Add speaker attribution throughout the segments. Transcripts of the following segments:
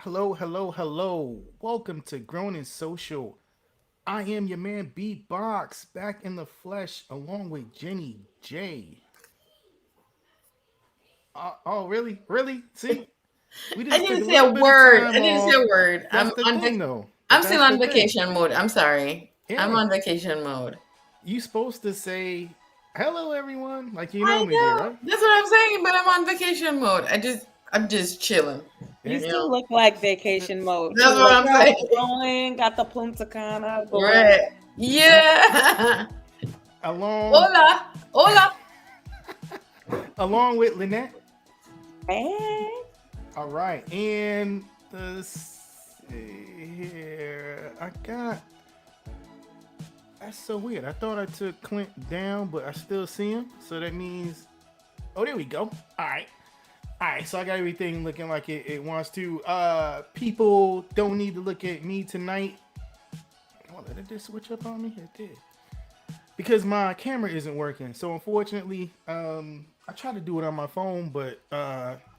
Speaker 1: Hello, hello, hello. Welcome to Grown and Social. I am your man Beatbox, back in the flesh along with Jenny J. Oh, really? Really? See? We
Speaker 2: I
Speaker 1: just took a
Speaker 2: didn't say
Speaker 1: little
Speaker 2: a
Speaker 1: bit of
Speaker 2: word. I
Speaker 1: time
Speaker 2: didn't say
Speaker 1: off.
Speaker 2: a word.
Speaker 1: That's the thing, though.
Speaker 2: I'm
Speaker 1: But
Speaker 2: still
Speaker 1: that's the
Speaker 2: on
Speaker 1: thing.
Speaker 2: vacation mode. I'm sorry. I'm
Speaker 1: Yeah.
Speaker 2: on vacation mode.
Speaker 1: You supposed to say, hello, everyone, like you
Speaker 2: I
Speaker 1: normally do,
Speaker 2: know.
Speaker 1: right?
Speaker 2: That's what I'm saying, but I'm on vacation mode. I'm just chilling.
Speaker 3: You
Speaker 1: Yeah.
Speaker 2: You
Speaker 3: still
Speaker 2: know.
Speaker 3: look like vacation mode
Speaker 2: That's
Speaker 3: too.
Speaker 2: what
Speaker 3: Like
Speaker 2: I'm
Speaker 3: you're out
Speaker 2: saying.
Speaker 3: going, got the Punta Cana going.
Speaker 2: Right. Yeah.
Speaker 1: Along,
Speaker 2: Hola. Hola.
Speaker 1: along with Lynette.
Speaker 3: Hey,
Speaker 1: All right. And here. I got That's so weird. I thought I took Clint down, but I still see him. So that means, oh, there we go. All right. So I got everything looking like it wants to. People don't need to look at me tonight. Oh, did it just switch up on me? It did. Because my camera isn't working. So unfortunately, I tried to do it on my phone, but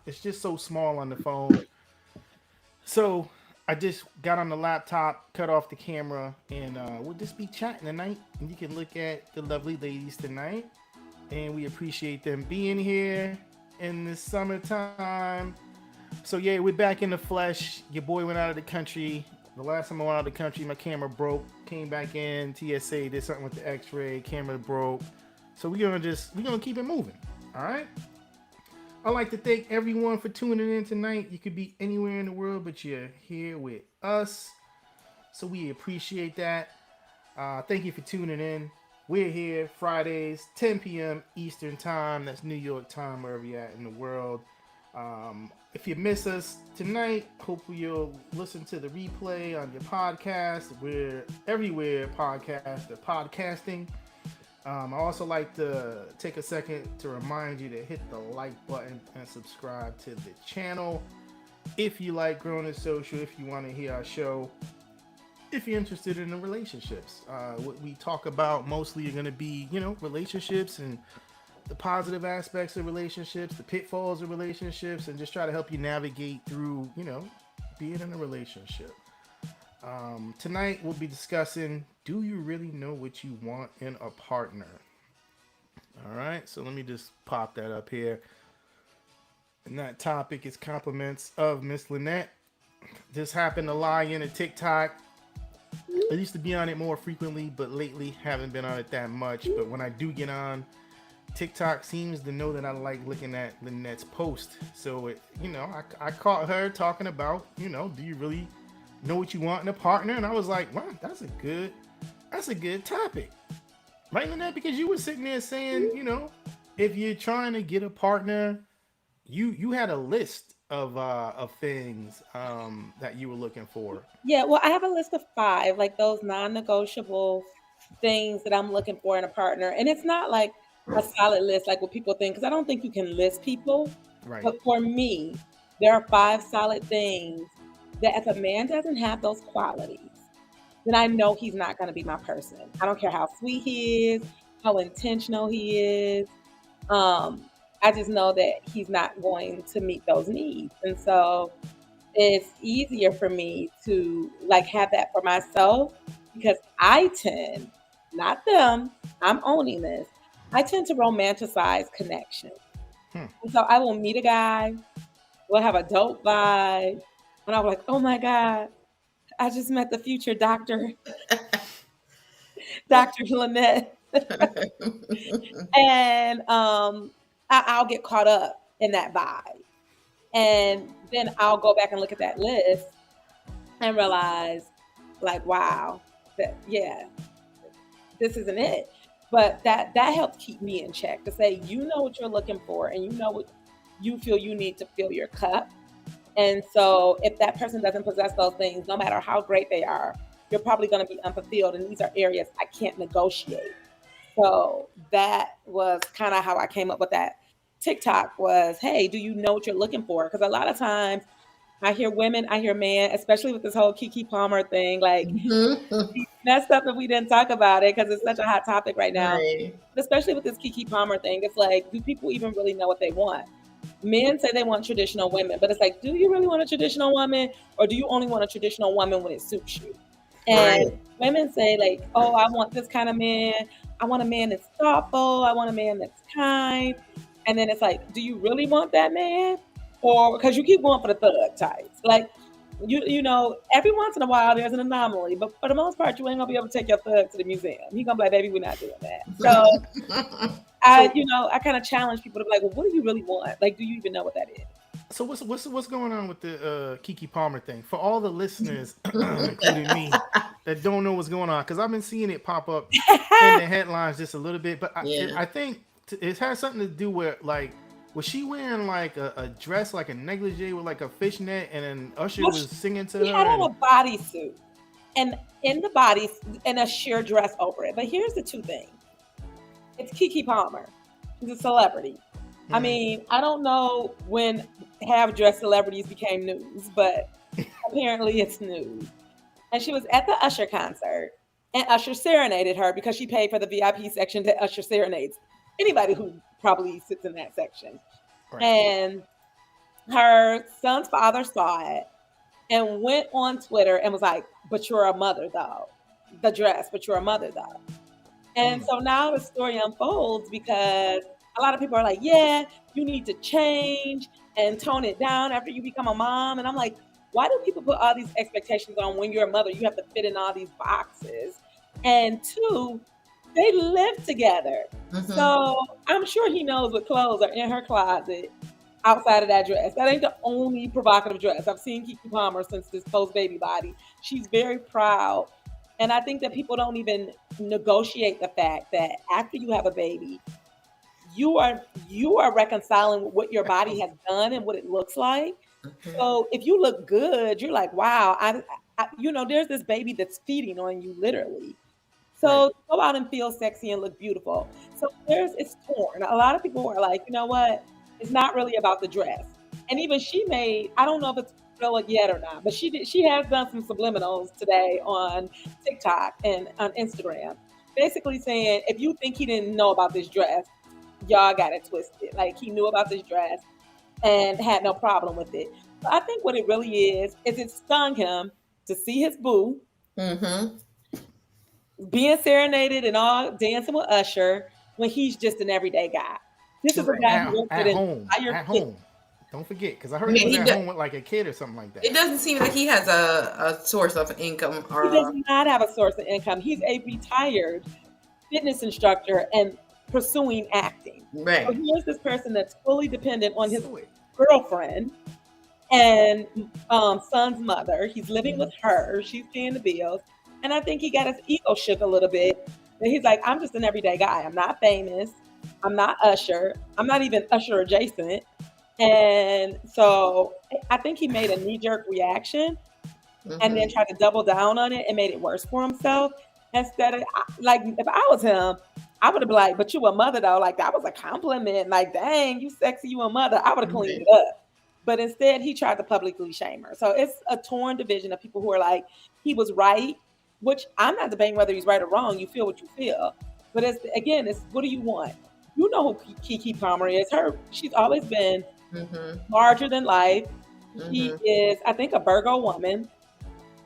Speaker 1: it's just so small on the phone. So I just got on the laptop, cut off the camera, and we'll just be chatting tonight. And you can look at the lovely ladies tonight. And we appreciate them being here in the summertime. So yeah, we're back in the flesh. Your boy went out of the country. The last time I went out of the country, my camera broke. Came back in. TSA did something with the X-ray. Camera broke. So we're gonna keep it moving. All right. I'd like to thank everyone for tuning in tonight. You could be anywhere in the world, but you're here with us. So we appreciate that. Thank you for tuning in. We're here Fridays, 10 p.m. Eastern Time. That's New York time, wherever you're at in the world. If you miss us tonight, hopefully you'll listen to the replay on your podcast. We're everywhere podcast or podcasting. I also like to take a second to remind you to hit the like button and subscribe to the channel. If you like Grown and Social, if you want to hear our show, if you're interested in the relationships, what we talk about mostly are going to be, relationships and the positive aspects of relationships, the pitfalls of relationships, and just try to help you navigate through, being in a relationship. Tonight we'll be discussing, do you really know what you want in a partner? All right, so let me just pop that up here. And that topic is compliments of Miss Lynnette. Just happened to lie in a TikTok. I used to be on it more frequently, but lately haven't been on it that much. But when I do get on, TikTok seems to know that I like looking at Lynnette's post. So I caught her talking about, do you really know what you want in a partner? And I was like, wow, that's a good topic, right, Lynette? Because you were sitting there saying, if you're trying to get a partner, you had a list of things that you were looking for.
Speaker 3: yeah. Well, I have a list of five, like those non-negotiable things that I'm looking for in a partner, and it's not like a solid list like what people think, because I don't think you can list people.
Speaker 1: Right.
Speaker 3: But for me, there are five solid things that if a man doesn't have those qualities, then I know he's not going to be my person. I don't care how sweet he is, how intentional he is. I just know that he's not going to meet those needs. And so it's easier for me to like have that for myself because I tend, not them, I'm owning this. I tend to romanticize connection.
Speaker 1: Hmm.
Speaker 3: And so I will meet a guy, we'll have a dope vibe, and I'm like, oh my God, I just met the future doctor, Dr. Lynette. And I'll get caught up in that vibe. And then I'll go back and look at that list and realize, like, wow, that yeah, this isn't it. But that helps keep me in check to say, you know what you're looking for, and you know what you feel you need to fill your cup. And so, if that person doesn't possess those things, no matter how great they are, you're probably going to be unfulfilled. And these are areas I can't negotiate. So that was kind of how I came up with that TikTok was, hey, do you know what you're looking for? Because a lot of times I hear women, I hear men, especially with this whole Kiki Palmer thing, like
Speaker 2: Mhm.
Speaker 3: messed up if we didn't talk about it because it's such a hot topic right now.
Speaker 2: Right.
Speaker 3: But especially with this Kiki Palmer thing, it's like, do people even really know what they want? Men say they want traditional women, but it's like, do you really want a traditional woman, or do you only want a traditional woman when it suits you? And
Speaker 2: Right.
Speaker 3: women say like, oh, I want this kind of man. I want a man that's thoughtful. I want a man that's kind. And then it's like, do you really want that man? Or because you keep going for the thug types. Like you know, every once in a while there's an anomaly, but for the most part, you ain't gonna be able to take your thug to the museum. He gonna be like, baby, we're not doing that. So I kind of challenge people to be like, well, what do you really want? Like, do you even know what that is?
Speaker 1: So what's going on with the Keke Palmer thing for all the listeners, including me, that don't know what's going on? Because I've been seeing it pop up in the headlines just a little bit, but
Speaker 2: Yeah.
Speaker 1: I think it has something to do with like, was she wearing like a dress, like a negligee with like a fishnet, and then Usher
Speaker 3: Well,
Speaker 1: was singing to
Speaker 3: She
Speaker 1: her?
Speaker 3: had on
Speaker 1: And,
Speaker 3: a bodysuit and in the body and a sheer dress over it. But here's the two things. It's Keke Palmer. She's a celebrity. I mean, I don't know when half-dressed celebrities became news, but apparently it's news. And she was at the Usher concert, and Usher serenaded her because she paid for the VIP section that Usher serenades anybody who probably sits in that section.
Speaker 1: right.
Speaker 3: And her son's father saw it and went on Twitter and was like, but you're a mother though. The dress, but you're a mother though. And so now the story unfolds because a lot of people are like, yeah, you need to change and tone it down after you become a mom. And I'm like, why do people put all these expectations on when you're a mother? You have to fit in all these boxes. And two, they live together. So I'm sure he knows what clothes are in her closet outside of that dress. That ain't the only provocative dress. I've seen Keke Palmer since this post-baby body. She's very proud. And I think that people don't even negotiate the fact that after you have a baby, you are reconciling with what your body has done and what it looks like. So if you look good, you're like, wow, there's this baby that's feeding on you literally. So go out and feel sexy and look beautiful. So it's torn. A lot of people are like, you know what? It's not really about the dress. And even she made, I don't know if it's real yet or not, but she has done some subliminals today on TikTok and on Instagram, basically saying if you think he didn't know about this dress, y'all got it twisted. Like he knew about this dress and had no problem with it. So I think what it really is it stung him to see his boo being serenaded and all dancing with Usher when he's just an everyday guy. This is a guy who works with
Speaker 1: At
Speaker 3: an
Speaker 1: home.
Speaker 3: entire
Speaker 1: At
Speaker 3: kid.
Speaker 1: home. Don't forget, because I heard he was at home with like a kid or something like that.
Speaker 2: It doesn't seem like he has a source of income.
Speaker 3: He does not have a source of income. He's a retired fitness instructor and pursuing acting.
Speaker 2: Right.
Speaker 3: So here's this person that's fully dependent on his girlfriend and son's mother. He's living with her. She's paying the bills. And I think he got his ego shook a little bit. And he's like, I'm just an everyday guy. I'm not famous. I'm not Usher. I'm not even Usher adjacent. And so I think he made a knee-jerk reaction and then tried to double down on it and made it worse for himself. Instead of, like, if I was him, I would have been like, but you a mother though. Like, that was a compliment. Like, dang, you sexy, you a mother. I would have cleaned it up. But instead, he tried to publicly shame her. So it's a torn division of people who are like, he was right, which I'm not debating whether he's right or wrong. You feel what you feel. But it's what do you want? You know who Keke Palmer is. She's always been larger than life. She is, I think, a Virgo woman.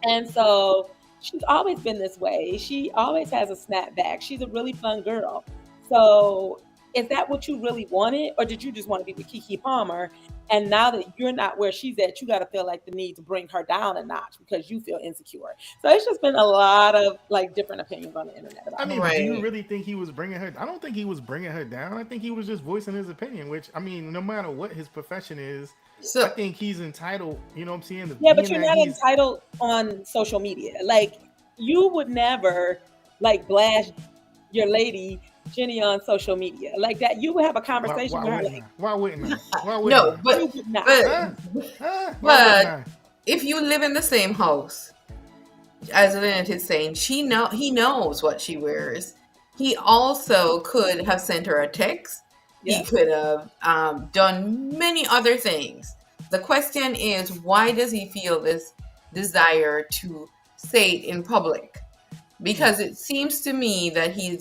Speaker 3: And so she's always been this way. She always has a snapback. She's a really fun girl. So is that what you really wanted? Or did you just want to be with Keke Palmer? And now that you're not where she's at, you got to feel like the need to bring her down a notch because you feel insecure. So it's just been a lot of like different opinions on the internet about
Speaker 1: do you really think he was bringing her? I don't think he was bringing her down. I think he was just voicing his opinion, which, I mean, no matter what his profession is, I think he's entitled, you know what I'm saying?
Speaker 3: Yeah, but you're not entitled on social media. Like, you would never, like, blast your lady Jenny on social media like that. You would have a conversation with her. Like,
Speaker 1: why wouldn't I?
Speaker 2: No, but if you live in the same house, as Lynnette is saying, he knows what she wears. He also could have sent her a text. Yeah. He could have done many other things. The question is, why does he feel this desire to say it in public? Because it seems to me that he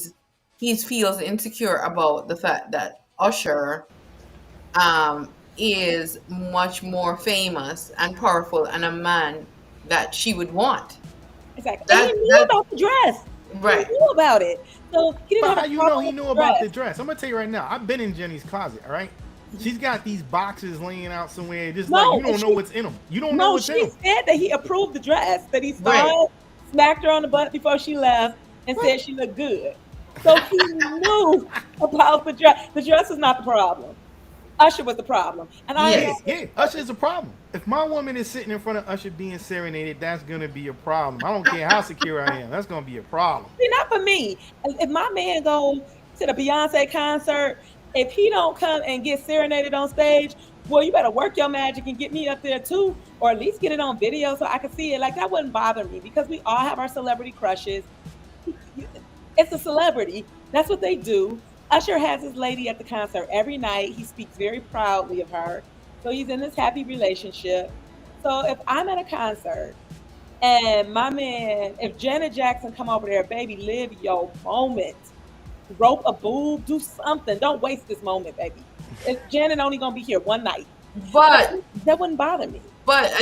Speaker 2: feels insecure about the fact that Usher is much more famous and powerful and a man that she would want.
Speaker 3: Exactly. And
Speaker 2: That
Speaker 3: he knew
Speaker 2: that
Speaker 3: about the dress.
Speaker 2: right.
Speaker 3: He knew about it. So he didn't
Speaker 1: But
Speaker 3: have
Speaker 1: how
Speaker 3: a
Speaker 1: you know
Speaker 3: problem
Speaker 1: he
Speaker 3: with
Speaker 1: knew
Speaker 3: the
Speaker 1: about the
Speaker 3: dress.
Speaker 1: dress? I'm gonna tell you right now. I've been in Jenny's closet. All right, she's got these boxes laying out somewhere. Just like
Speaker 3: No,
Speaker 1: you don't
Speaker 3: and
Speaker 1: know
Speaker 3: she
Speaker 1: what's in them. You don't know
Speaker 3: no,
Speaker 1: what's in
Speaker 3: she
Speaker 1: them.
Speaker 3: said that he approved the dress, that he
Speaker 2: Right.
Speaker 3: saw it, smacked her on the butt before she left, and
Speaker 1: Right.
Speaker 3: said she looked good. So he knew about the dress. The dress is not the problem. Usher was the problem. And I ain't
Speaker 1: Yeah,
Speaker 2: Yes.
Speaker 3: gonna
Speaker 1: yeah. Usher's a problem. If my woman is sitting in front of Usher being serenaded, that's gonna be a problem. I don't care how secure I am. That's gonna be a problem.
Speaker 3: see, not for me. If my man go to the Beyonce concert, if he don't come and get serenaded on stage, well, you better work your magic and get me up there too, or at least get it on video so I can see it. Like that wouldn't bother me because we all have our celebrity crushes. It's a celebrity. That's what they do. Usher has his lady at the concert every night. He speaks very proudly of her. So he's in this happy relationship. So if I'm at a concert and my man, if Janet Jackson come over there, baby, live your moment. Rope a boob, do something. Don't waste this moment, baby. If Janet only gonna be here one night.
Speaker 2: But
Speaker 3: That wouldn't bother me.
Speaker 2: but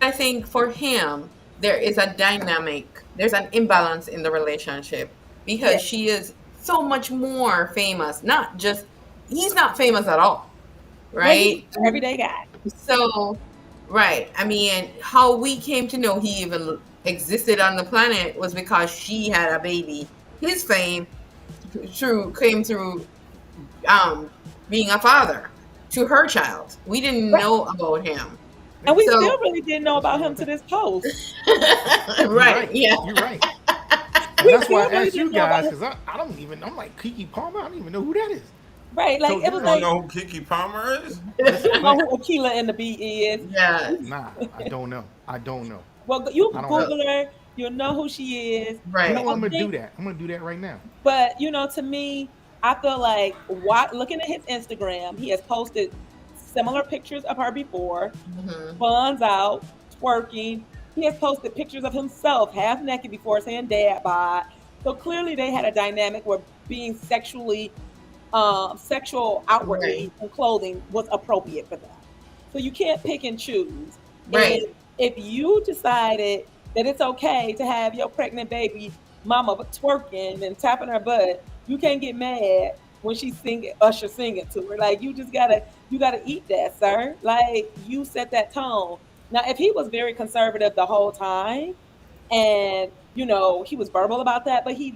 Speaker 2: I think for him there is a dynamic. There's an imbalance in the relationship
Speaker 3: Yeah.
Speaker 2: because she is so much more famous. Not just he's not famous at all,
Speaker 3: Well, he's
Speaker 2: right?
Speaker 3: an everyday guy.
Speaker 2: So, right. I mean, how we came to know he even existed on the planet was because she had a baby. His fame came through um, being a father to her child. We didn't
Speaker 3: Right.
Speaker 2: know about him.
Speaker 3: And we
Speaker 2: So,
Speaker 3: still really didn't know
Speaker 1: What's
Speaker 3: about
Speaker 1: wrong
Speaker 3: him
Speaker 1: with
Speaker 3: to
Speaker 1: that?
Speaker 3: this post.
Speaker 1: You're
Speaker 2: right,
Speaker 1: right.
Speaker 2: yeah.
Speaker 1: You're right. And
Speaker 3: We
Speaker 1: that's why
Speaker 3: still
Speaker 1: I
Speaker 3: really
Speaker 1: asked you
Speaker 3: didn't know about
Speaker 1: guys
Speaker 3: him.
Speaker 1: because I don't even. I'm like Kiki Palmer. I don't even know who that is.
Speaker 3: Right. Like
Speaker 1: So
Speaker 3: it
Speaker 4: You
Speaker 3: was
Speaker 4: don't
Speaker 3: like
Speaker 4: know who Kiki Palmer is?
Speaker 1: listen,
Speaker 3: I know
Speaker 1: Clint.
Speaker 3: who Aquila and the Bee is.
Speaker 2: Yeah,
Speaker 1: Nah, I don't know. I don't know.
Speaker 3: Well, you
Speaker 1: I
Speaker 3: can
Speaker 1: don't know.
Speaker 3: Google her. You'll know who she is.
Speaker 1: You
Speaker 2: right.
Speaker 1: know
Speaker 3: But
Speaker 1: what?
Speaker 3: I
Speaker 1: I'm gonna do
Speaker 3: think,
Speaker 1: that. I'm gonna do that right now.
Speaker 3: but to me, I feel like looking at his Instagram, he has posted similar pictures of her before,
Speaker 2: Hmm.
Speaker 3: buns out, twerking. He has posted pictures of himself half naked before saying dad bod. So clearly they had a dynamic where being sexual
Speaker 2: Right,
Speaker 3: outwardly in clothing was appropriate for them. So you can't pick and choose.
Speaker 2: right.
Speaker 3: If you decided that it's okay to have your pregnant baby mama twerking and tapping her butt, you can't get mad when she's singing Usher singing to her. Like you gotta eat that, sir. Like you set that tone. Now if he was very conservative the whole time and he was verbal about that, but he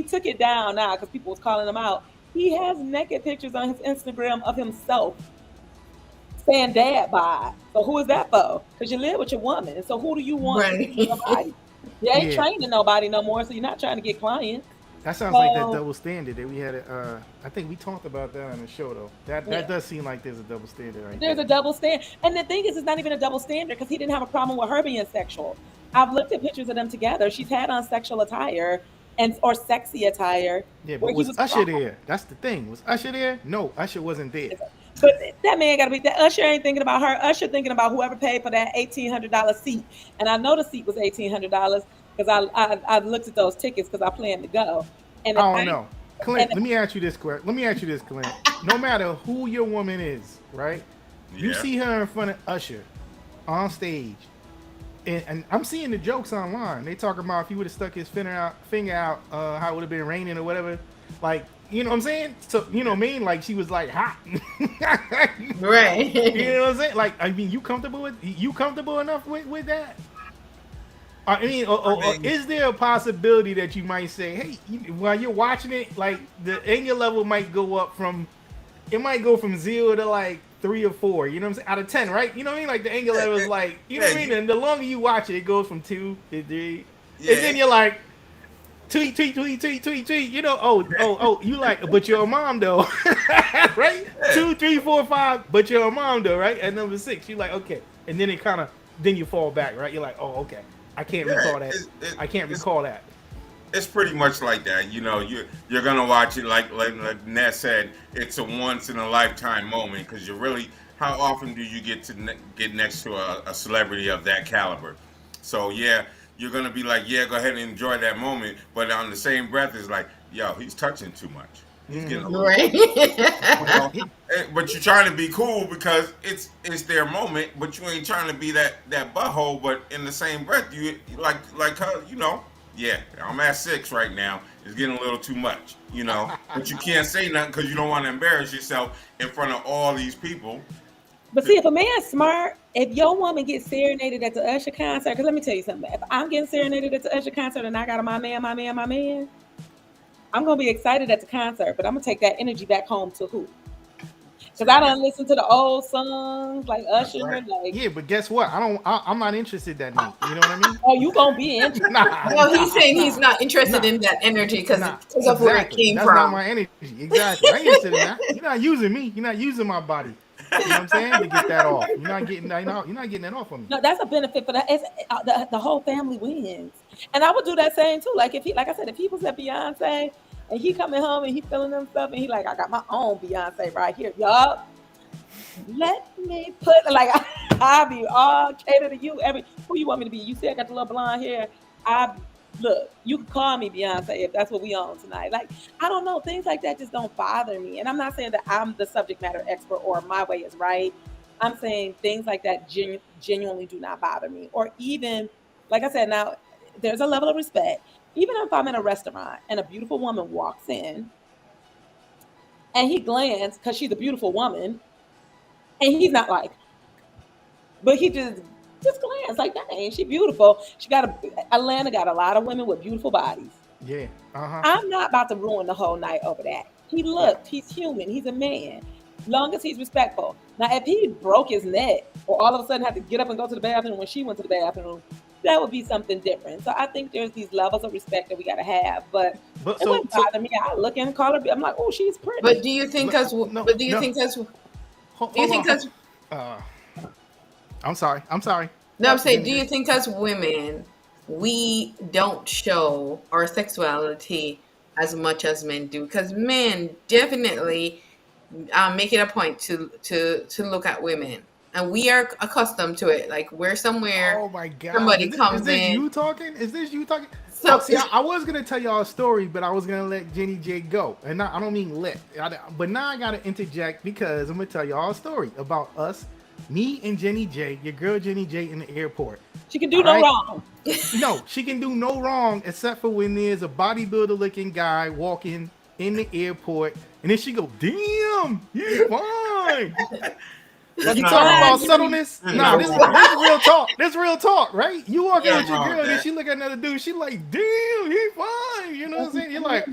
Speaker 3: took it down now because people was calling him out. He has naked pictures on his Instagram of himself saying dad bod. So who is that for? Because you live with your woman. So who do you want to
Speaker 2: Right.
Speaker 3: see your body? You ain't
Speaker 1: Yeah,
Speaker 3: training nobody no more, so you're not trying to get clients.
Speaker 1: that sounds like that
Speaker 3: So
Speaker 1: double standard that we had. I think we talked about that on the show though. That
Speaker 3: yeah.
Speaker 1: does seem like there's a double standard right
Speaker 3: There's
Speaker 1: there.
Speaker 3: a double standard. And the thing is, it's not even a double standard because he didn't have a problem with her being sexual. I've looked at pictures of them together. She's had on sexual attire and or sexy attire
Speaker 1: Yeah, but
Speaker 3: where he
Speaker 1: was
Speaker 3: was
Speaker 1: Usher there? That's the thing. Was Usher there? No, Usher wasn't there.
Speaker 3: but that man gotta be that Usher ain't thinking about her. Usher thinking about whoever paid for that $1,800 seat. And I know the seat was $1,800 because I looked at those tickets because I planned to go. And
Speaker 1: I
Speaker 3: if
Speaker 1: don't
Speaker 3: I
Speaker 1: know.
Speaker 3: and
Speaker 1: Clint, let me ask you this, Clint. Let me ask you this, Clint. No matter who your woman is, right? You
Speaker 4: Yeah.
Speaker 1: see her in front of Usher on stage, and I'm seeing the jokes online. They talk about if he would have stuck his finger out, how it would have been raining or whatever. Like, you know what I'm saying? So, you know what I mean? Like, she was like hot. You
Speaker 2: Right.
Speaker 1: know what I'm saying? Like, I mean, you comfortable enough with that? I mean,
Speaker 4: I
Speaker 1: or
Speaker 4: mean,
Speaker 1: is there a possibility that you might say, hey, while you're watching it, like the anger level might go up it might go from 0 to like 3 or 4, you know what I'm saying? Out of 10, right? You know what I mean? Like the anger level is like, you know
Speaker 4: yeah,
Speaker 1: what I mean? And the longer you watch it, it goes from 2 to 3. And then
Speaker 4: yeah,
Speaker 1: you're like, tweet, tweet, tweet, tweet, tweet, tweet. You know, oh, you like, but you're a mom though, right?
Speaker 4: yeah.
Speaker 1: 2, 3, 4, 5, but you're a mom though, right? And number 6, you're like, okay. And then then you fall back, right? You're like, oh, okay. I can't
Speaker 4: Yeah,
Speaker 1: recall that. I can't recall that.
Speaker 4: it's pretty much like that. You know, you're gonna watch it like Ness said. It's a once in a lifetime moment because you really. How often do you get to get next to a celebrity of that caliber? So yeah, you're gonna be like, yeah, go ahead and enjoy that moment. But on the same breath, it's like, yo, he's touching too much. He's getting a
Speaker 1: Mm-hmm.
Speaker 4: little,
Speaker 2: Right.
Speaker 4: but you're trying to be cool because it's their moment, but you ain't trying to be that butthole. But in the same breath, you like her, Yeah, I'm at 6 right now. It's getting a little too much, But you can't say nothing because you don't want to embarrass yourself in front of all these people.
Speaker 3: But see, if a man's smart, if your woman gets serenaded at the Usher concert, because let me tell you something. If I'm getting serenaded at the Usher concert and I got a my man, I'm gonna be excited at the concert, but I'm gonna take that energy back home to who? Because I don't listen to the old songs like
Speaker 4: That's
Speaker 3: Usher,
Speaker 4: right.
Speaker 3: like,
Speaker 1: Yeah, but guess what? I'm not interested that night. You know what I mean?
Speaker 3: oh, you gonna be interested.
Speaker 1: Nah,
Speaker 2: No, he's
Speaker 1: nah,
Speaker 2: saying he's
Speaker 1: nah,
Speaker 2: not interested
Speaker 1: nah,
Speaker 2: in that energy because
Speaker 1: nah.
Speaker 2: of where it
Speaker 1: Exactly.
Speaker 2: came
Speaker 1: That's not
Speaker 2: from.
Speaker 1: my energy. Exactly. I ain't interested in that. You're not using me. You're not using my body. You know what I'm saying? To get that off. You're not getting that out. You're not getting that off of me.
Speaker 3: No, that's a benefit for that. The whole family wins, and I would do that same too. Like if he, like I said, if he was at Beyonce and he coming home and he feeling himself and he like, I got my own Beyonce right here, yup. Let me put like I'll be all cater to you. Every who you want me to be? You see, I got the little blonde hair. I look. You can call me Beyonce if that's what we on tonight. Like I don't know, things like that just don't bother me. And I'm not saying that I'm the subject matter expert or my way is right. I'm saying things like that genuinely do not bother me. Or even like I said, now there's a level of respect. Even if I'm in a restaurant and a beautiful woman walks in and he glances because she's a beautiful woman and he's not like, but he just glanced like, dang, she beautiful. Atlanta got a lot of women with beautiful bodies.
Speaker 1: Yeah. Uh-huh.
Speaker 3: I'm not about to ruin the whole night over that.
Speaker 1: Yeah.
Speaker 3: He's human, he's a man. Long as he's respectful. Now, if he broke his neck or all of a sudden had to get up and go to the bathroom when she went to the bathroom, that would be something different. So I think there's these levels of respect that we gotta have. But
Speaker 1: But
Speaker 3: it
Speaker 1: so
Speaker 3: wouldn't bother me. I look and call her. I'm like, oh, she's
Speaker 2: But
Speaker 3: pretty.
Speaker 2: do you think
Speaker 1: no,
Speaker 2: But do you
Speaker 1: no.
Speaker 2: think as? Do you
Speaker 1: Hold
Speaker 2: think
Speaker 1: on.
Speaker 2: as?
Speaker 1: Uh, I'm sorry. I'm sorry.
Speaker 2: No, I'm saying,
Speaker 1: Jenny
Speaker 2: do you
Speaker 1: J.
Speaker 2: think as women we don't show our sexuality as much as men do? Because men definitely make it a point to look at women, and we are accustomed to it. Like we're somewhere,
Speaker 1: Oh my gosh.
Speaker 2: somebody
Speaker 1: Is
Speaker 2: comes
Speaker 1: this
Speaker 2: in.
Speaker 1: you talking? Is this you talking?
Speaker 2: So
Speaker 1: See, I was gonna tell y'all a story, but I was gonna let Jenny J go, and I don't mean let. But now I gotta interject because I'm gonna tell y'all a story about us, me and Jenny J, your girl Jenny J, in the airport.
Speaker 3: She can do
Speaker 1: All
Speaker 3: no
Speaker 1: right.
Speaker 3: wrong.
Speaker 1: No, she can do no wrong except for when there's a bodybuilder looking guy walking in the airport, and then she go, "Damn, he's fine."
Speaker 4: There's
Speaker 1: You
Speaker 4: nothing
Speaker 1: talking
Speaker 4: wrong
Speaker 1: about
Speaker 4: with
Speaker 1: subtleness?
Speaker 4: There's
Speaker 1: Nah,
Speaker 4: nothing
Speaker 1: this
Speaker 4: wrong
Speaker 1: this is real talk. This real talk, right? You walking
Speaker 2: yeah,
Speaker 1: with your
Speaker 4: wrong
Speaker 1: girl,
Speaker 4: with
Speaker 1: and then
Speaker 4: that.
Speaker 1: she look at another dude. She like, damn, he fine. You know what I'm saying? You're like,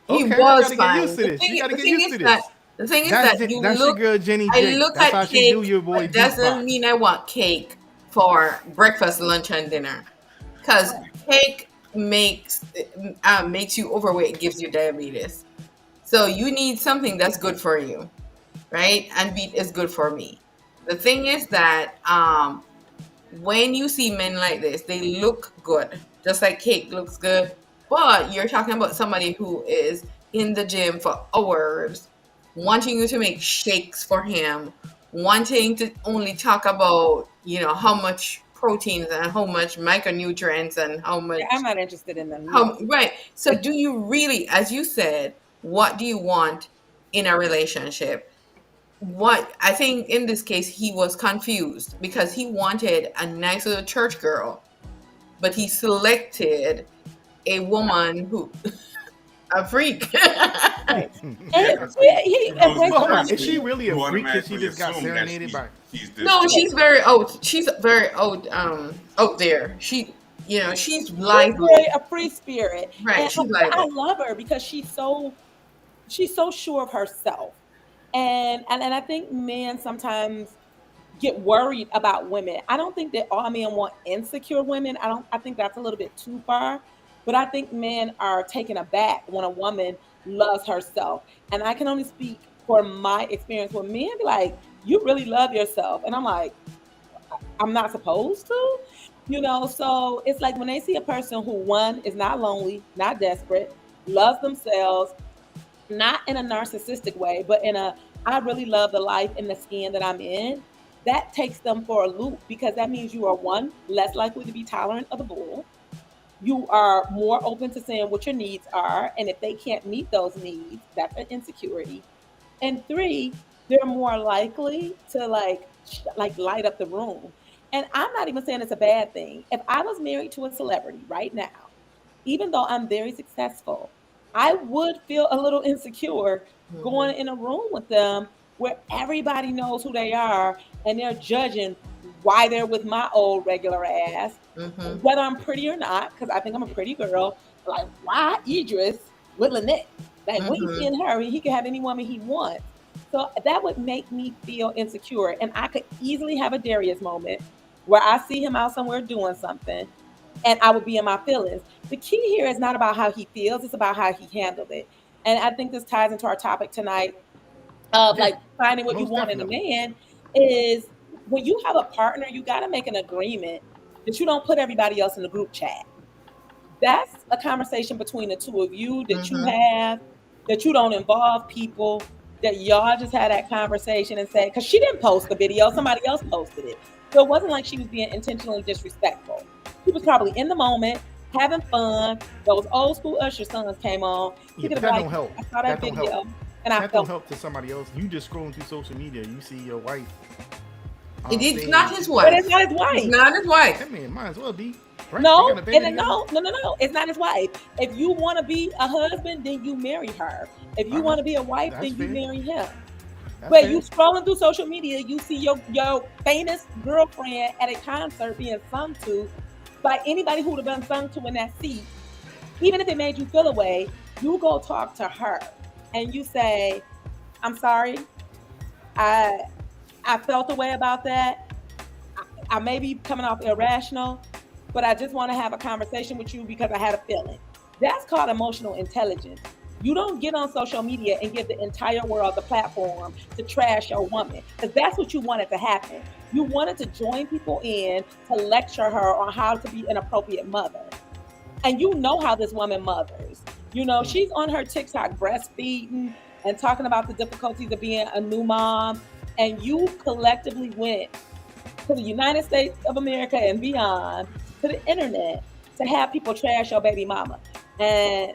Speaker 2: he
Speaker 1: okay, I
Speaker 2: was
Speaker 1: gotta get
Speaker 2: fine.
Speaker 1: used to this. You gotta
Speaker 2: The
Speaker 1: get
Speaker 2: thing
Speaker 1: used
Speaker 2: is
Speaker 1: to
Speaker 2: that
Speaker 1: this.
Speaker 2: you
Speaker 1: That's your
Speaker 2: look.
Speaker 1: girl Jenny
Speaker 2: I
Speaker 1: J.
Speaker 2: look
Speaker 1: That's
Speaker 2: at
Speaker 1: how she do
Speaker 2: cake,
Speaker 1: your boy
Speaker 2: but doesn't
Speaker 1: beatbox.
Speaker 2: mean I want cake for breakfast, lunch, and dinner. Because cake makes you overweight, gives you diabetes. So you need something that's good for you, right? And beet is good for me. The thing is that when you see men like this, they look good, just like cake looks good. But you're talking about somebody who is in the gym for hours, wanting you to make shakes for him, wanting to only talk about, how much proteins and how much micronutrients and how
Speaker 3: Yeah,
Speaker 2: much,
Speaker 3: I'm not interested in them.
Speaker 2: how,
Speaker 3: No.
Speaker 2: right. So do you really, as you said, what do you want in a relationship? What I think in this case he was confused because he wanted a nice little church girl, but he selected a woman who a freak.
Speaker 3: Right. And
Speaker 4: Yeah,
Speaker 3: he
Speaker 4: he goes
Speaker 3: embraced
Speaker 1: Well,
Speaker 4: to
Speaker 1: hold on.
Speaker 4: church,
Speaker 1: Is
Speaker 4: so
Speaker 1: she
Speaker 4: you,
Speaker 1: really a
Speaker 4: you
Speaker 1: freak because she
Speaker 4: automatically
Speaker 1: just got
Speaker 4: assume that
Speaker 1: serenaded by?
Speaker 4: she's this
Speaker 2: No,
Speaker 4: way.
Speaker 2: she's very old. She's very old. Out there. She's
Speaker 3: very
Speaker 2: lively.
Speaker 3: a free spirit,
Speaker 2: Right.
Speaker 3: and
Speaker 2: She's
Speaker 3: but I
Speaker 2: lively.
Speaker 3: love her because she's so sure of herself, and I think men sometimes get worried about women. I don't think that all men want insecure women. I think that's a little bit too far. But I think men are taken aback when a woman loves herself. And I can only speak for my experience when men be like, you really love yourself. And I'm like, I'm not supposed to. So it's like when they see a person who one is not lonely, not desperate, loves themselves, not in a narcissistic way, but in a I really love the life and the skin that I'm in, that takes them for a loop because that means you are one, less likely to be tolerant of the bull. you are more open to saying what your needs are. And if they can't meet those needs, that's an insecurity. And three, they're more likely to like light up the room. And I'm not even saying it's a bad thing. If I was married to a celebrity right now, even though I'm very successful, I would feel a little insecure
Speaker 2: Mhm.
Speaker 3: going in a room with them where everybody knows who they are and they're judging why they're with my old regular ass,
Speaker 2: Mhm.
Speaker 3: whether I'm pretty or not, because I think I'm a pretty girl. Like, why Idris with Lynette? Like, what you see
Speaker 2: Mhm.
Speaker 3: in her? He can have any woman he wants. So that would make me feel insecure. And I could easily have a Darius moment where I see him out somewhere doing something and I would be in my feelings. The key here is not about how he feels, it's about how he handled it. And I think this ties into our topic tonight of
Speaker 1: Yeah,
Speaker 3: like finding what you
Speaker 1: most
Speaker 3: want in a
Speaker 1: definitely.
Speaker 3: man is when you have a partner, you got to make an agreement that you don't put everybody else in the group chat. That's a conversation between the two of you that you
Speaker 2: Mhm.
Speaker 3: have, that you don't involve people, that y'all just had that conversation and said, because she didn't post the video, somebody else posted it. So it wasn't like she was being intentionally disrespectful. She was probably in the moment, having fun. Those old school Usher songs came on. She
Speaker 1: Yeah,
Speaker 3: could
Speaker 1: but
Speaker 3: have been
Speaker 1: that
Speaker 3: like,
Speaker 1: don't help.
Speaker 3: I saw that
Speaker 1: That don't help.
Speaker 3: video and I
Speaker 1: That don't
Speaker 3: felt
Speaker 1: help to somebody else. You just scrolling through social media, you see your wife
Speaker 2: It
Speaker 1: on
Speaker 2: is not
Speaker 1: stage.
Speaker 2: his
Speaker 3: but it's
Speaker 2: wife.
Speaker 3: not his
Speaker 2: It's
Speaker 3: wife.
Speaker 2: not his wife.
Speaker 1: That man might as well be right. They got
Speaker 3: No,
Speaker 1: a baby
Speaker 3: and then,
Speaker 1: together.
Speaker 3: no. It's not his wife. If you want to be a husband, then you marry her. If you
Speaker 1: All right,
Speaker 3: want to be a wife,
Speaker 1: that's
Speaker 3: then you
Speaker 1: fair.
Speaker 3: marry him.
Speaker 1: That's
Speaker 3: But you
Speaker 1: fair.
Speaker 3: scrolling through social media, you see your famous girlfriend at a concert being sung to by anybody who would have been sung to in that seat. Even if it made you feel away, you go talk to her and you say, "I'm sorry, I I felt a way about that. I may be coming off irrational, but I just want to have a conversation with you because I had a feeling." That's called emotional intelligence. You don't get on social media and give the entire world the platform to trash your woman because that's what you wanted to happen. You wanted to join people in to lecture her on how to be an appropriate mother. And you know how this woman mothers. You know,
Speaker 1: Mm.
Speaker 3: she's on her TikTok breastfeeding and talking about the difficulties of being a new mom. And you collectively went to the United States of America and beyond, to the internet, to have people trash your baby mama. And